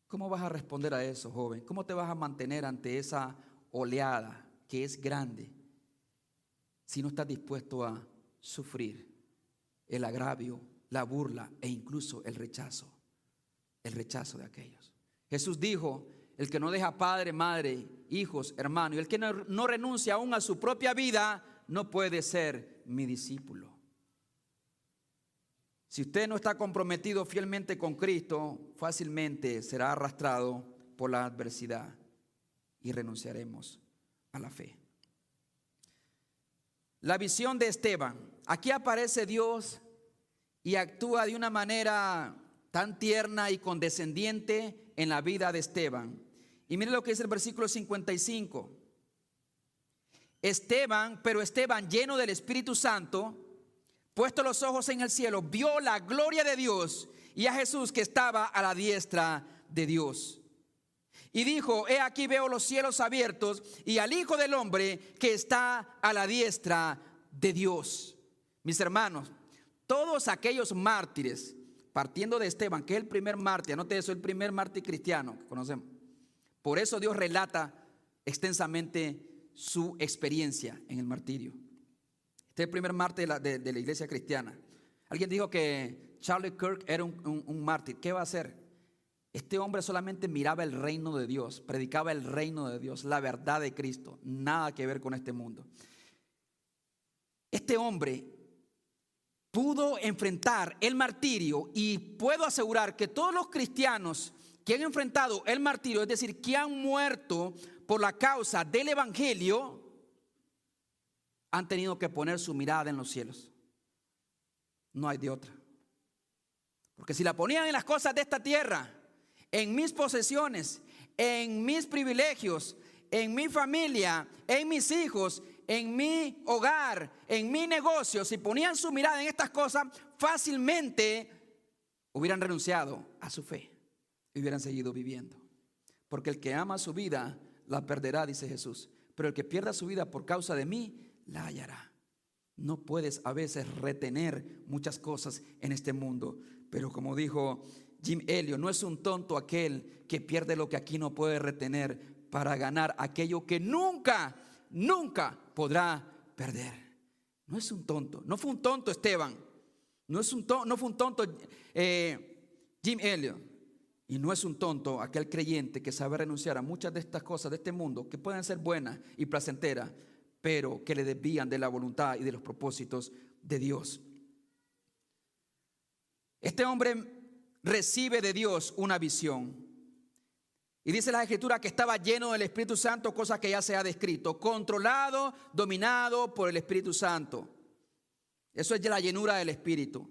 ¿Cómo vas a responder a eso, joven? ¿Cómo te vas a mantener ante esa oleada que es grande si no estás dispuesto a sufrir el agravio, la burla e incluso el rechazo de aquellos? Jesús dijo: el que no deja padre, madre, hijos, hermanos, y el que no renuncia aún a su propia vida, no puede ser mi discípulo. Si usted no está comprometido fielmente con Cristo, fácilmente será arrastrado por la adversidad y renunciaremos a la fe. La visión de Esteban. Aquí aparece Dios y actúa de una manera tan tierna y condescendiente en la vida de Esteban. Y mire lo que dice el versículo 55. Pero Esteban, lleno del Espíritu Santo, puesto los ojos en el cielo, vio la gloria de Dios y a Jesús que estaba a la diestra de Dios. Y dijo: he aquí veo los cielos abiertos y al Hijo del Hombre que está a la diestra de Dios. Mis hermanos, todos aquellos mártires, partiendo de Esteban, que es el primer mártir, anote eso, el primer mártir cristiano que conocemos. Por eso Dios relata extensamente su experiencia en el martirio. Este es el primer mártir de la iglesia cristiana. Alguien dijo que Charlie Kirk era un mártir. ¿Qué va a hacer? Este hombre solamente miraba el reino de Dios, predicaba el reino de Dios, la verdad de Cristo, nada que ver con este mundo. Este hombre pudo enfrentar el martirio, y puedo asegurar que todos los cristianos que han enfrentado el martirio, es decir, que han muerto por la causa del evangelio, han tenido que poner su mirada en los cielos. No hay de otra. Porque si la ponían en las cosas de esta tierra, en mis posesiones, en mis privilegios, en mi familia, en mis hijos, en mi hogar, en mi negocio, si ponían su mirada en estas cosas, fácilmente hubieran renunciado a su fe y hubieran seguido viviendo. Porque el que ama su vida la perderá, dice Jesús, pero el que pierda su vida por causa de mí la hallará. No puedes a veces retener muchas cosas en este mundo, pero como dijo Jim Elliot, no es un tonto aquel que pierde lo que aquí no puede retener para ganar aquello que nunca podrá perder. No es un tonto, no fue un tonto Esteban, no fue un tonto Jim Elliot, y no es un tonto aquel creyente que sabe renunciar a muchas de estas cosas de este mundo que pueden ser buenas y placenteras, pero que le desvían de la voluntad y de los propósitos de Dios. Este hombre recibe de Dios una visión. Y dice la Escritura que estaba lleno del Espíritu Santo, cosa que ya se ha descrito, controlado, dominado por el Espíritu Santo. Eso es la llenura del Espíritu.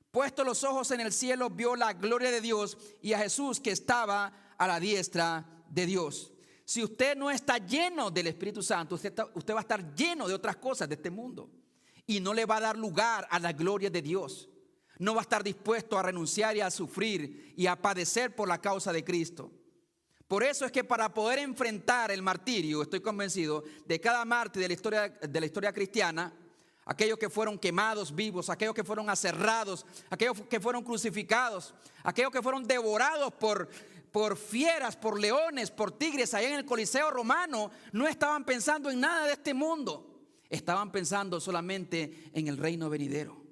Puesto los ojos en el cielo, vio la gloria de Dios y a Jesús que estaba a la diestra de Dios. Si usted no está lleno del Espíritu Santo, usted va a estar lleno de otras cosas de este mundo y no le va a dar lugar a la gloria de Dios. No va a estar dispuesto a renunciar y a sufrir y a padecer por la causa de Cristo. Por eso es que para poder enfrentar el martirio, estoy convencido, de cada mártir de la historia cristiana, aquellos que fueron quemados vivos, aquellos que fueron aserrados, aquellos que fueron crucificados, aquellos que fueron devorados por fieras, por leones, por tigres allá en el Coliseo romano, no estaban pensando en nada de este mundo, estaban pensando solamente en el reino venidero.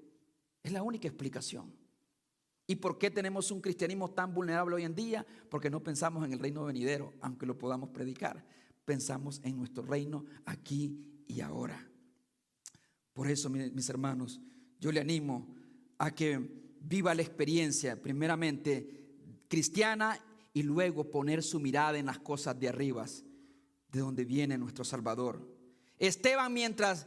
Es la única explicación. ¿Y por qué tenemos un cristianismo tan vulnerable hoy en día? Porque no pensamos en el reino venidero, aunque lo podamos predicar. Pensamos en nuestro reino aquí y ahora. Por eso, mis hermanos, yo le animo a que viva la experiencia, primeramente cristiana, y luego poner su mirada en las cosas de arriba, de donde viene nuestro Salvador. Esteban, mientras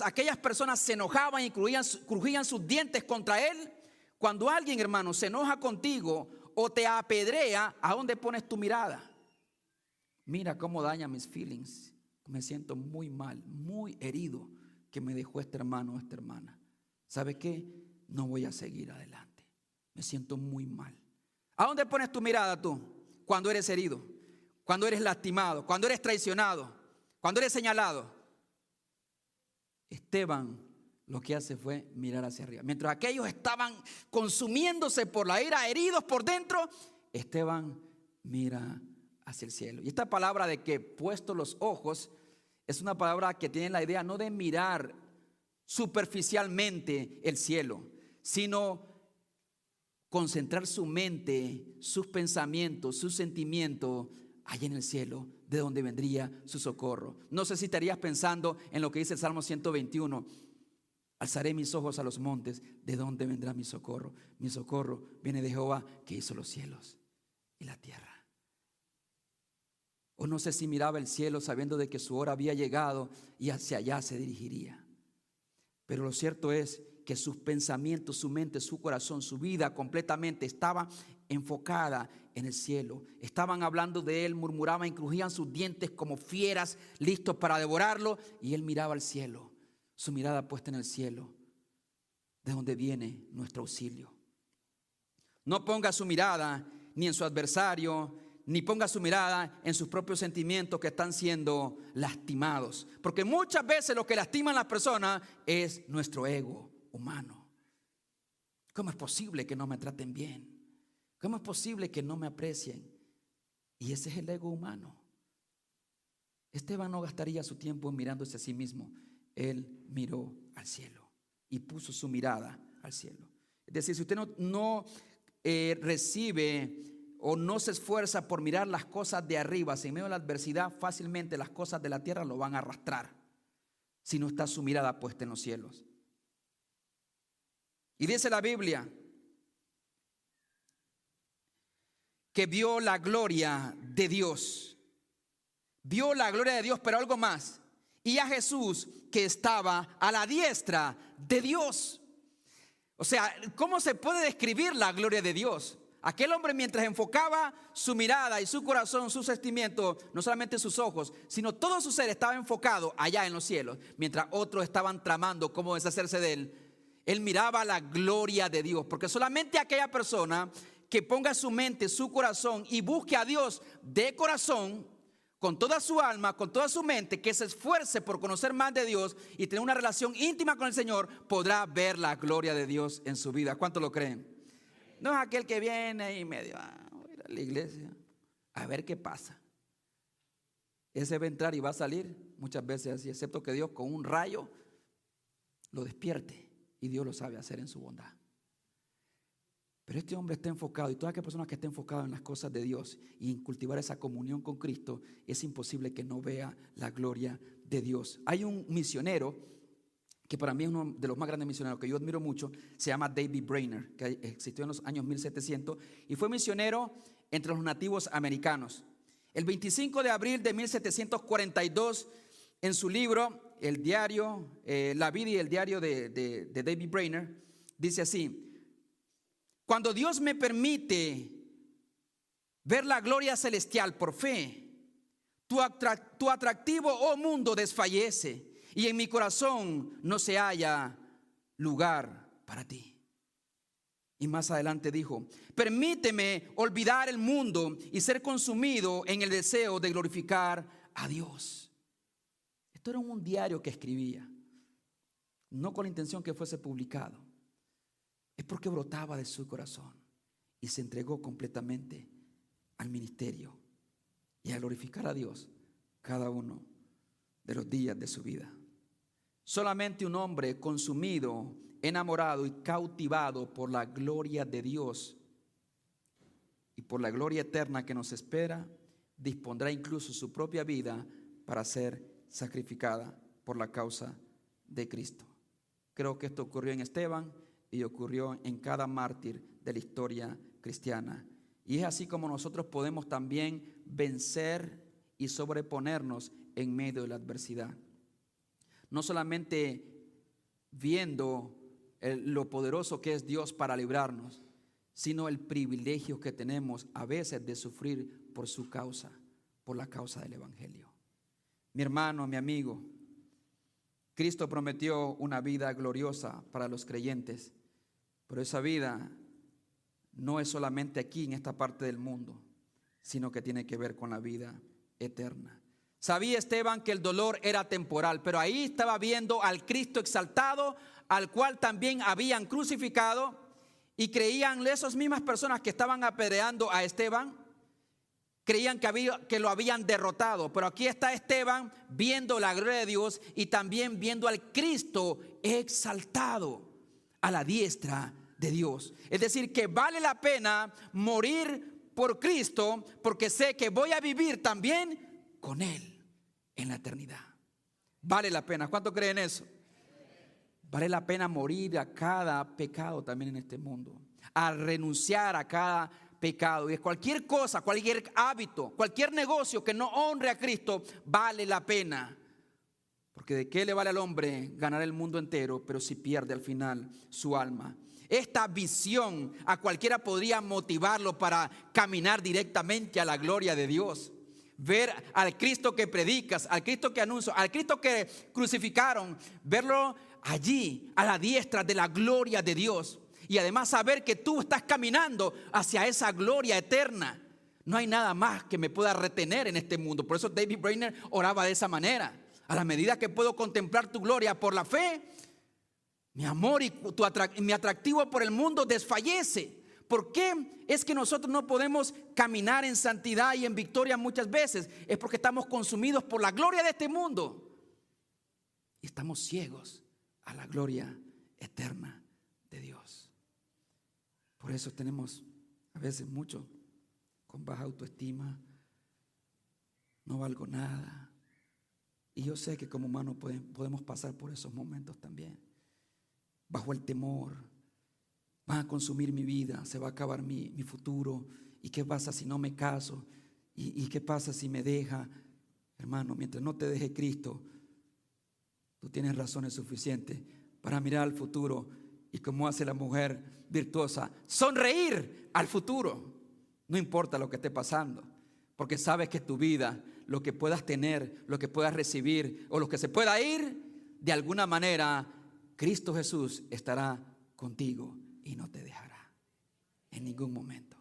aquellas personas se enojaban y crujían sus dientes contra él, cuando alguien, hermano, se enoja contigo o te apedrea, ¿a dónde pones tu mirada? Mira cómo daña mis feelings. Me siento muy mal, muy herido que me dejó este hermano o esta hermana. ¿Sabe qué? No voy a seguir adelante. Me siento muy mal. ¿A dónde pones tu mirada tú? Cuando eres herido, cuando eres lastimado, cuando eres traicionado, cuando eres señalado. Esteban lo que hace fue mirar hacia arriba. Mientras aquellos estaban consumiéndose por la ira, heridos por dentro, Esteban mira hacia el cielo. Y esta palabra de que puesto los ojos es una palabra que tiene la idea no de mirar superficialmente el cielo, sino concentrar su mente, sus pensamientos, sus sentimientos allá en el cielo, de donde vendría su socorro. No sé si estarías pensando en lo que dice el Salmo 121. Alzaré mis ojos a los montes, ¿de dónde vendrá mi socorro? Mi socorro viene de Jehová, que hizo los cielos y la tierra. O no sé si miraba el cielo sabiendo de que su hora había llegado y hacia allá se dirigiría. Pero lo cierto es que sus pensamientos, su mente, su corazón, su vida completamente estaba enfocada en el cielo. Estaban hablando de él, murmuraban y crujían sus dientes como fieras listos para devorarlo, y él miraba al cielo, su mirada puesta en el cielo, de donde viene nuestro auxilio. No ponga su mirada ni en su adversario, ni ponga su mirada en sus propios sentimientos que están siendo lastimados. Porque muchas veces lo que lastima a las personas es nuestro ego humano. ¿Cómo es posible que no me traten bien? ¿Cómo es posible que no me aprecien? Y ese es el ego humano. Esteban no gastaría su tiempo mirándose a sí mismo. Él miró al cielo y puso su mirada al cielo. Es decir, si usted no recibe o no se esfuerza por mirar las cosas de arriba, si en medio de la adversidad, fácilmente las cosas de la tierra lo van a arrastrar, si no está su mirada puesta en los cielos. Y dice la Biblia que vio la gloria de Dios. Vio la gloria de Dios, pero algo más. Y a Jesús que estaba a la diestra de Dios. O sea, ¿cómo se puede describir la gloria de Dios? Aquel hombre, mientras enfocaba su mirada y su corazón, sus sentimientos, no solamente sus ojos, sino todo su ser estaba enfocado allá en los cielos, mientras otros estaban tramando cómo deshacerse de él. Él miraba la gloria de Dios, porque solamente aquella persona que ponga su mente, su corazón y busque a Dios de corazón, con toda su alma, con toda su mente, que se esfuerce por conocer más de Dios y tener una relación íntima con el Señor, podrá ver la gloria de Dios en su vida. ¿Cuántos lo creen? No es aquel que viene y medio, voy a ir a la iglesia a ver qué pasa. Ese va a entrar y va a salir muchas veces así, excepto que Dios con un rayo lo despierte, y Dios lo sabe hacer en su bondad. Pero este hombre está enfocado, y toda aquella persona que esté enfocada en las cosas de Dios y en cultivar esa comunión con Cristo, es imposible que no vea la gloria de Dios. Hay un misionero que para mí es uno de los más grandes misioneros, que yo admiro mucho, se llama David Brainerd, que existió en los años 1700 y fue misionero entre los nativos americanos. El 25 de abril de 1742, en su libro, el diario, La vida y el diario de David Brainerd, dice así: cuando Dios me permite ver la gloria celestial por fe, tu atractivo, oh mundo, desfallece, y en mi corazón no se halla lugar para ti. Y más adelante dijo: permíteme olvidar el mundo y ser consumido en el deseo de glorificar a Dios. Esto era un diario que escribía, no con la intención que fuese publicado. Es porque brotaba de su corazón y se entregó completamente al ministerio y a glorificar a Dios cada uno de los días de su vida. Solamente un hombre consumido, enamorado y cautivado por la gloria de Dios y por la gloria eterna que nos espera, dispondrá incluso su propia vida para ser sacrificada por la causa de Cristo. Creo que esto ocurrió en Esteban y ocurrió en cada mártir de la historia cristiana. Y es así como nosotros podemos también vencer y sobreponernos en medio de la adversidad. No solamente viendo lo poderoso que es Dios para librarnos, sino el privilegio que tenemos a veces de sufrir por su causa, por la causa del Evangelio. Mi hermano, mi amigo, Cristo prometió una vida gloriosa para los creyentes, pero esa vida no es solamente aquí en esta parte del mundo, sino que tiene que ver con la vida eterna. Sabía Esteban que el dolor era temporal, pero ahí estaba viendo al Cristo exaltado, al cual también habían crucificado, y creían esas mismas personas que estaban apedreando a Esteban, creían que lo habían derrotado. Pero aquí está Esteban viendo la gloria de Dios y también viendo al Cristo exaltado a la diestra de Dios. Es decir, que vale la pena morir por Cristo, porque sé que voy a vivir también con Él en la eternidad. Vale la pena. ¿Cuánto creen eso? Vale la pena morir a cada pecado también en este mundo, a renunciar a cada pecado. Y cualquier cosa, cualquier hábito, cualquier negocio que no honre a Cristo, vale la pena. Porque ¿de qué le vale al hombre ganar el mundo entero, pero si pierde al final su alma? Esta visión a cualquiera podría motivarlo para caminar directamente a la gloria de Dios. Ver al Cristo que predicas, al Cristo que anuncio, al Cristo que crucificaron, verlo allí a la diestra de la gloria de Dios. Y además saber que tú estás caminando hacia esa gloria eterna. No hay nada más que me pueda retener en este mundo. Por eso David Brainerd oraba de esa manera. A la medida que puedo contemplar tu gloria por la fe, mi amor y mi atractivo por el mundo desfallece. ¿Por qué es que nosotros no podemos caminar en santidad y en victoria muchas veces? Es porque estamos consumidos por la gloria de este mundo y estamos ciegos a la gloria eterna de Dios. Por eso tenemos a veces mucho con baja autoestima, no valgo nada. Y yo sé que como humanos podemos pasar por esos momentos también. Bajo el temor, van a consumir mi vida, se va a acabar mi futuro. ¿Y qué pasa si no me caso? ¿Y qué pasa si me deja? Hermano, mientras no te deje Cristo, tú tienes razones suficientes para mirar al futuro y como hace la mujer virtuosa, sonreír al futuro. No importa lo que esté pasando, porque sabes que tu vida, lo que puedas tener, lo que puedas recibir o lo que se pueda ir, de alguna manera Cristo Jesús estará contigo y no te dejará en ningún momento.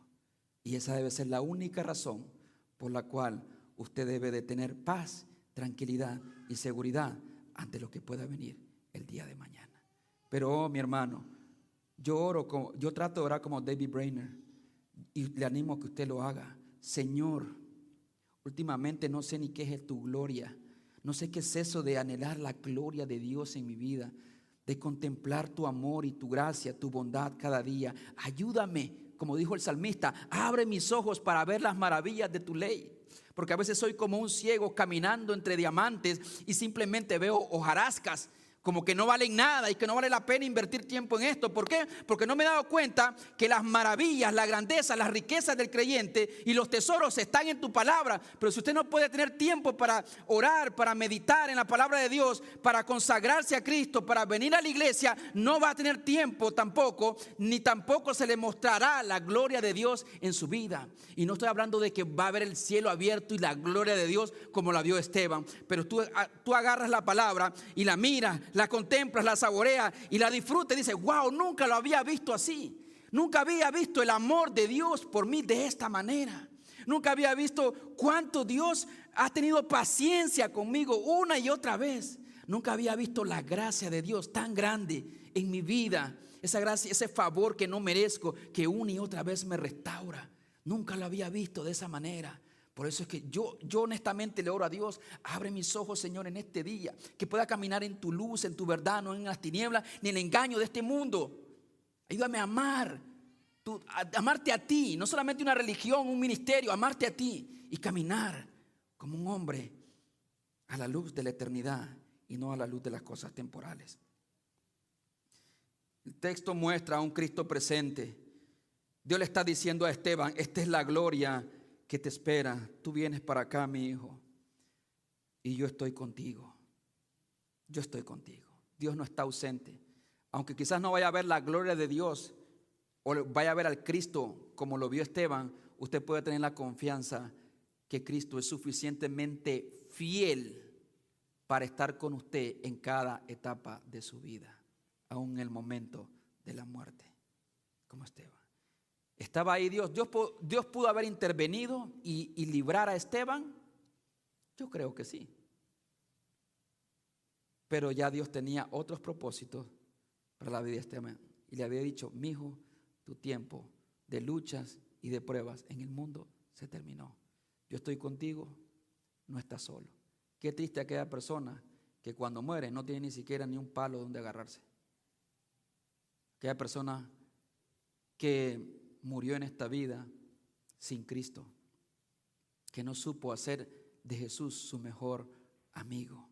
Y esa debe ser la única razón por la cual usted debe de tener paz, tranquilidad y seguridad ante lo que pueda venir el día de mañana. Pero mi hermano, yo trato de orar como David Brainerd y le animo a que usted lo haga. Señor, últimamente no sé ni qué es tu gloria. No sé qué es eso de anhelar la gloria de Dios en mi vida, de contemplar tu amor y tu gracia, tu bondad cada día. Ayúdame, como dijo el salmista, abre mis ojos para ver las maravillas de tu ley. Porque a veces soy como un ciego caminando entre diamantes y simplemente veo hojarascas como que no valen nada y que no vale la pena invertir tiempo en esto. ¿Por qué? Porque no me he dado cuenta que las maravillas, la grandeza, las riquezas del creyente y los tesoros están en tu palabra. Pero si usted no puede tener tiempo para orar, para meditar en la palabra de Dios, para consagrarse a Cristo, para venir a la iglesia, no va a tener tiempo tampoco, ni tampoco se le mostrará la gloria de Dios en su vida. Y no estoy hablando de que va a haber el cielo abierto y la gloria de Dios como la vio Esteban. Pero tú agarras la palabra y la miras, la contemplas, la saboreas y la disfrutas y dices, wow, nunca lo había visto así. Nunca había visto el amor de Dios por mí de esta manera. Nunca había visto cuánto Dios ha tenido paciencia conmigo una y otra vez. Nunca había visto la gracia de Dios tan grande en mi vida. Esa gracia, ese favor que no merezco, que una y otra vez me restaura. Nunca lo había visto de esa manera. Por eso es que yo honestamente le oro a Dios, abre mis ojos, Señor, en este día, que pueda caminar en tu luz, en tu verdad, no en las tinieblas, ni en el engaño de este mundo. Ayúdame a amarte a ti, no solamente una religión, un ministerio, amarte a ti y caminar como un hombre a la luz de la eternidad y no a la luz de las cosas temporales. El texto muestra a un Cristo presente. Dios le está diciendo a Esteban, esta es la gloria que te espera. Tú vienes para acá, mi hijo, y yo estoy contigo. Yo estoy contigo. Dios no está ausente. Aunque quizás no vaya a ver la gloria de Dios o vaya a ver al Cristo como lo vio Esteban, usted puede tener la confianza que Cristo es suficientemente fiel para estar con usted en cada etapa de su vida, aún en el momento de la muerte, como Esteban. ¿Estaba ahí Dios? ¿Dios pudo haber intervenido y librar a Esteban? Yo creo que sí. Pero ya Dios tenía otros propósitos para la vida de Esteban. Y le había dicho, mi hijo, tu tiempo de luchas y de pruebas en el mundo se terminó. Yo estoy contigo, no estás solo. Qué triste aquella persona que cuando muere no tiene ni siquiera ni un palo donde agarrarse. Aquella persona que murió en esta vida sin Cristo, que no supo hacer de Jesús su mejor amigo,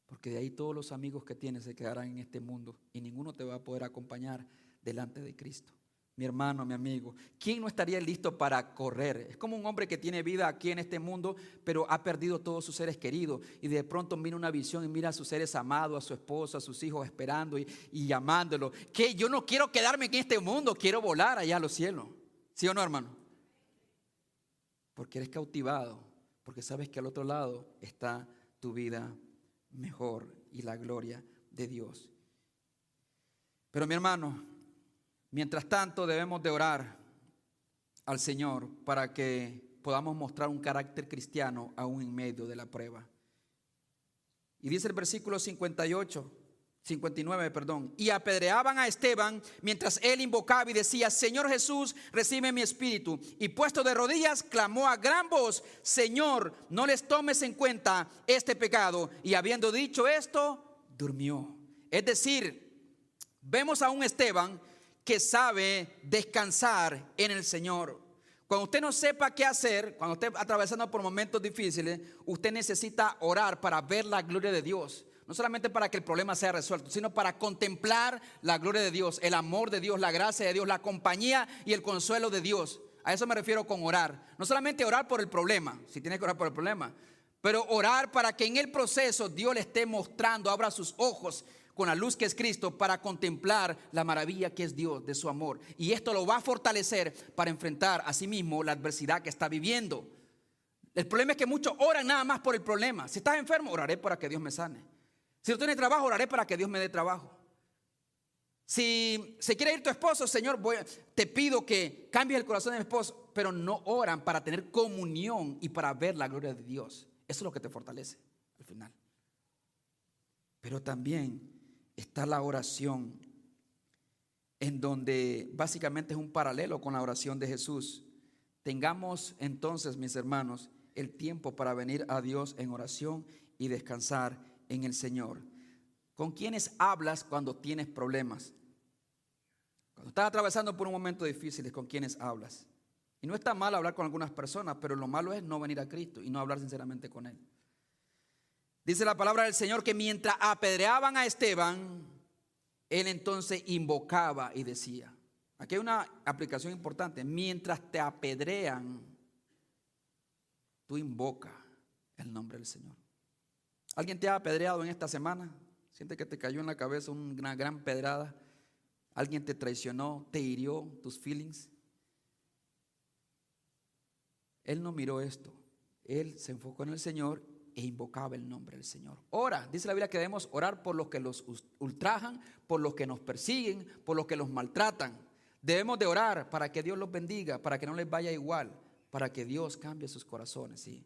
porque de ahí todos los amigos que tienes se quedarán en este mundo y ninguno te va a poder acompañar delante de Cristo. Mi hermano, mi amigo, ¿quién no estaría listo para correr? Es como un hombre que tiene vida aquí en este mundo, pero ha perdido todos sus seres queridos y de pronto mira una visión y mira a sus seres amados, a su esposa, a sus hijos esperando y llamándolo. Que yo no quiero quedarme en este mundo, quiero volar allá a los cielos. ¿Sí o no, hermano? Porque eres cautivado, porque sabes que al otro lado está tu vida mejor y la gloria de Dios. Pero mi hermano, mientras tanto debemos de orar al Señor para que podamos mostrar un carácter cristiano aún en medio de la prueba. Y dice el versículo 59, y apedreaban a Esteban mientras él invocaba y decía: Señor Jesús, recibe mi espíritu. Y puesto de rodillas, clamó a gran voz: Señor, no les tomes en cuenta este pecado. Y habiendo dicho esto, durmió. Es decir, vemos a un Esteban que sabe descansar en el Señor. Cuando usted no sepa qué hacer, cuando usted atravesando por momentos difíciles, usted necesita orar para ver la gloria de Dios. No solamente para que el problema sea resuelto, sino para contemplar la gloria de Dios, el amor de Dios, la gracia de Dios, la compañía y el consuelo de Dios. A eso me refiero con orar. No solamente orar por el problema, si tiene que orar por el problema, pero orar para que en el proceso Dios le esté mostrando, abra sus ojos con la luz que es Cristo, para contemplar la maravilla que es Dios, de su amor. Y esto lo va a fortalecer para enfrentar a sí mismo la adversidad que está viviendo. El problema es que muchos oran nada más por el problema. Si estás enfermo, oraré para que Dios me sane. Si no tienes trabajo, oraré para que Dios me dé trabajo. Si se quiere ir tu esposo, Señor, te pido que cambies el corazón de mi esposo. Pero no oran para tener comunión y para ver la gloria de Dios. Eso es lo que te fortalece al final. Pero también está la oración, en donde básicamente es un paralelo con la oración de Jesús. Tengamos entonces, mis hermanos, el tiempo para venir a Dios en oración y descansar en el Señor. ¿Con quiénes hablas cuando tienes problemas? Cuando estás atravesando por un momento difícil, ¿con quiénes hablas? Y no está mal hablar con algunas personas, pero lo malo es no venir a Cristo y no hablar sinceramente con Él. Dice la palabra del Señor que mientras apedreaban a Esteban, él entonces invocaba y decía. Aquí hay una aplicación importante. Mientras te apedrean, tú invocas el nombre del Señor. ¿Alguien te ha apedreado en esta semana? ¿Siente que te cayó en la cabeza una gran pedrada? ¿Alguien te traicionó, te hirió tus feelings? Él no miró esto. Él se enfocó en el Señor e invocaba el nombre del Señor. Ora, dice la Biblia que debemos orar por los que los ultrajan, por los que nos persiguen, por los que los maltratan. Debemos de orar para que Dios los bendiga, para que no les vaya igual, para que Dios cambie sus corazones, ¿sí?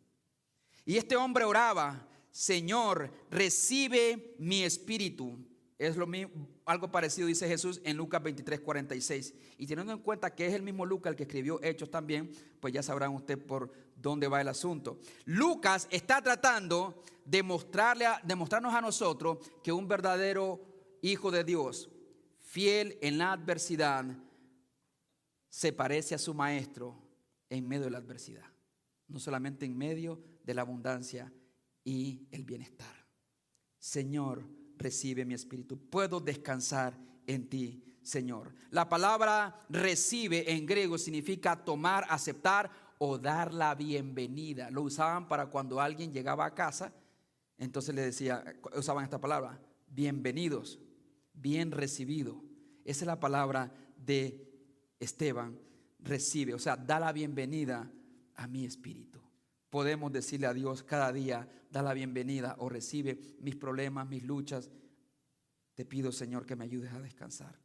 Y este hombre oraba: Señor, recibe mi espíritu. Es lo mismo, algo parecido dice Jesús en Lucas 23:46. Y teniendo en cuenta que es el mismo Lucas el que escribió Hechos también, pues ya sabrán ustedes por dónde va el asunto. Lucas está tratando de demostrarnos a nosotros que un verdadero hijo de Dios, fiel en la adversidad, se parece a su maestro en medio de la adversidad, no solamente en medio de la abundancia y el bienestar. Señor, recibe mi espíritu. Puedo descansar en ti, Señor. La palabra recibe en griego significa tomar, aceptar o dar la bienvenida. Lo usaban para cuando alguien llegaba a casa. Entonces le decía, usaban esta palabra: bienvenidos, bien recibido. Esa es la palabra de Esteban. Recibe, o sea, da la bienvenida a mi espíritu. Podemos decirle a Dios cada día: da la bienvenida o recibe mis problemas, mis luchas. Te pido, Señor, que me ayudes a descansar.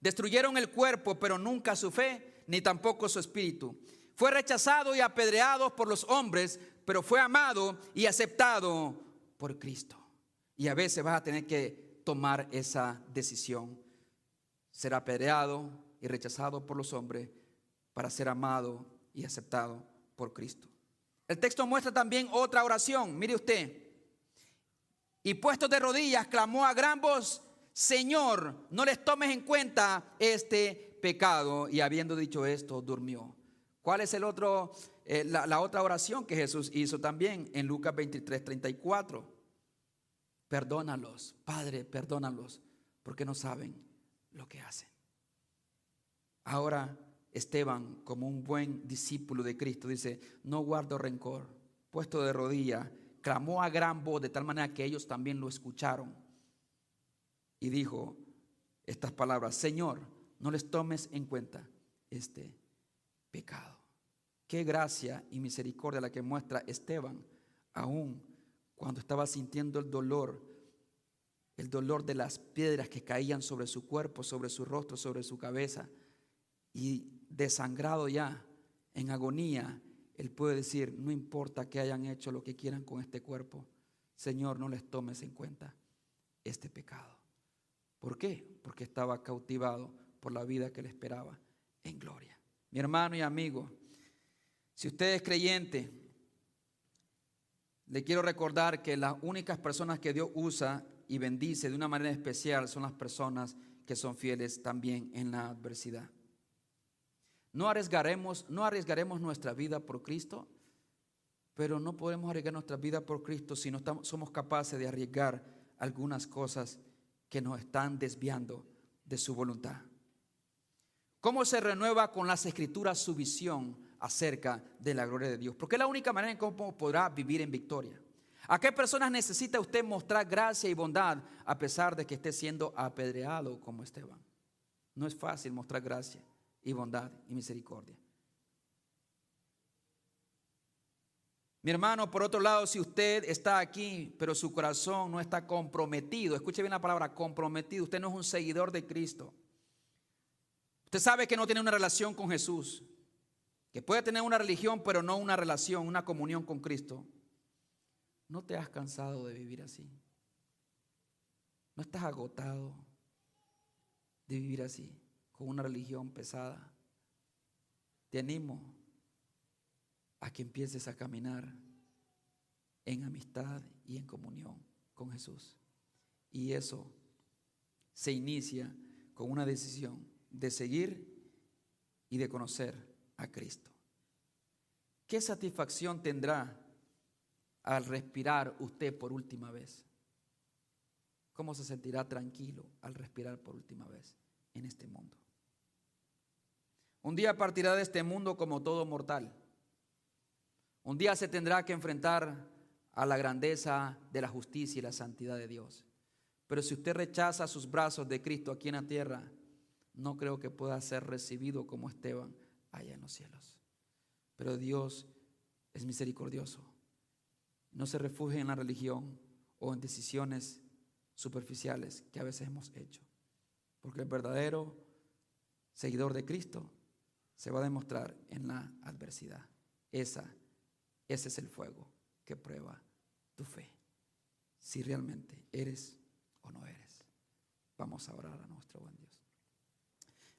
Destruyeron el cuerpo, pero nunca su fe, ni tampoco su espíritu. Fue rechazado y apedreado por los hombres, pero fue amado y aceptado por Cristo. Y a veces vas a tener que tomar esa decisión: ser apedreado y rechazado por los hombres para ser amado y aceptado por Cristo. El texto muestra también otra oración. Mire usted. Y puesto de rodillas, clamó a gran voz: Señor, no les tomes en cuenta este pecado. Y habiendo dicho esto, durmió. ¿Cuál es la otra oración que Jesús hizo también en Lucas 23:34? Perdónalos, Padre, perdónalos, porque no saben lo que hacen. Ahora Esteban, como un buen discípulo de Cristo, dice: no guardo rencor. Puesto de rodillas, clamó a gran voz, de tal manera que ellos también lo escucharon, y dijo estas palabras: Señor, no les tomes en cuenta este pecado. Qué gracia y misericordia la que muestra Esteban, aún cuando estaba sintiendo el dolor de las piedras que caían sobre su cuerpo, sobre su rostro, sobre su cabeza, y desangrado ya, en agonía. Él puede decir, no importa que hayan hecho lo que quieran con este cuerpo, Señor, no les tomes en cuenta este pecado. ¿Por qué? Porque estaba cautivado por la vida que le esperaba en gloria. Mi hermano y amigo, si usted es creyente, le quiero recordar que las únicas personas que Dios usa y bendice de una manera especial son las personas que son fieles también en la adversidad. No arriesgaremos nuestra vida por Cristo, pero no podemos arriesgar nuestra vida por Cristo si no somos capaces de arriesgar algunas cosas que nos están desviando de su voluntad. ¿Cómo se renueva con las Escrituras su visión acerca de la gloria de Dios? Porque es la única manera en cómo podrá vivir en victoria. ¿A qué personas necesita usted mostrar gracia y bondad a pesar de que esté siendo apedreado como Esteban? No es fácil mostrar gracia y bondad y misericordia. Mi hermano, por otro lado, si usted está aquí, pero su corazón no está comprometido, escuche bien la palabra comprometido, usted no es un seguidor de Cristo. Usted sabe que no tiene una relación con Jesús, que puede tener una religión, pero no una relación, una comunión con Cristo. ¿No te has cansado de vivir así? ¿No estás agotado de vivir así, con una religión pesada? Te animo a que empieces a caminar en amistad y en comunión con Jesús. Y eso se inicia con una decisión de seguir y de conocer a Cristo. ¿Qué satisfacción tendrá al respirar usted por última vez? ¿Cómo se sentirá tranquilo al respirar por última vez en este mundo? Un día partirá de este mundo como todo mortal. Un día se tendrá que enfrentar a la grandeza de la justicia y la santidad de Dios. Pero si usted rechaza sus brazos de Cristo aquí en la tierra, no creo que pueda ser recibido como Esteban allá en los cielos. Pero Dios es misericordioso. No se refugie en la religión o en decisiones superficiales que a veces hemos hecho. Porque el verdadero seguidor de Cristo se va a demostrar en la adversidad. Ese es el fuego que prueba tu fe. Si realmente eres o no eres. Vamos a orar a nuestro buen Dios.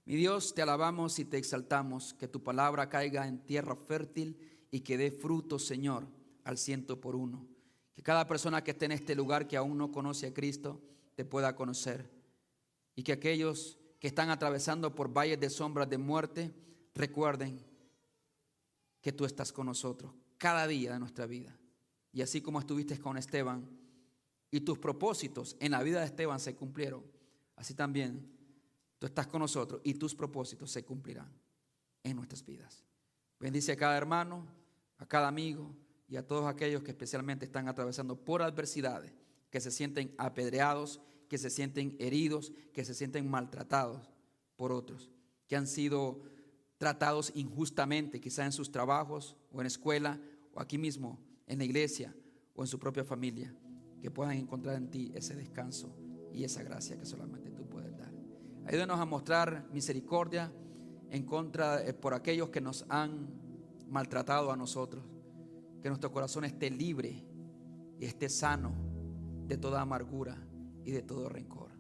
Mi Dios, te alabamos y te exaltamos, que tu palabra caiga en tierra fértil y que dé fruto, Señor, al 100%. Que cada persona que esté en este lugar que aún no conoce a Cristo, te pueda conocer. Y que aquellos que están atravesando por valles de sombras de muerte, recuerden que tú estás con nosotros cada día de nuestra vida. Y así como estuviste con Esteban y tus propósitos en la vida de Esteban se cumplieron, así también tú estás con nosotros y tus propósitos se cumplirán en nuestras vidas. Bendice a cada hermano, a cada amigo y a todos aquellos que especialmente están atravesando por adversidades, que se sienten apedreados, que se sienten heridos, que se sienten maltratados por otros, que han sido tratados injustamente, quizá en sus trabajos o en escuela o aquí mismo en la iglesia o en su propia familia, que puedan encontrar en ti ese descanso y esa gracia que solamente tú puedes dar. Ayúdanos a mostrar misericordia en contra por aquellos que nos han maltratado a nosotros, que nuestro corazón esté libre y esté sano de toda amargura y de todo rencor,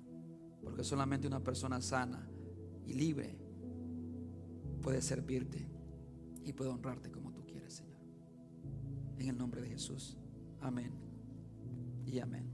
porque solamente una persona sana y libre puede servirte y puede honrarte como tú quieres, Señor. En el nombre de Jesús, amén y amén.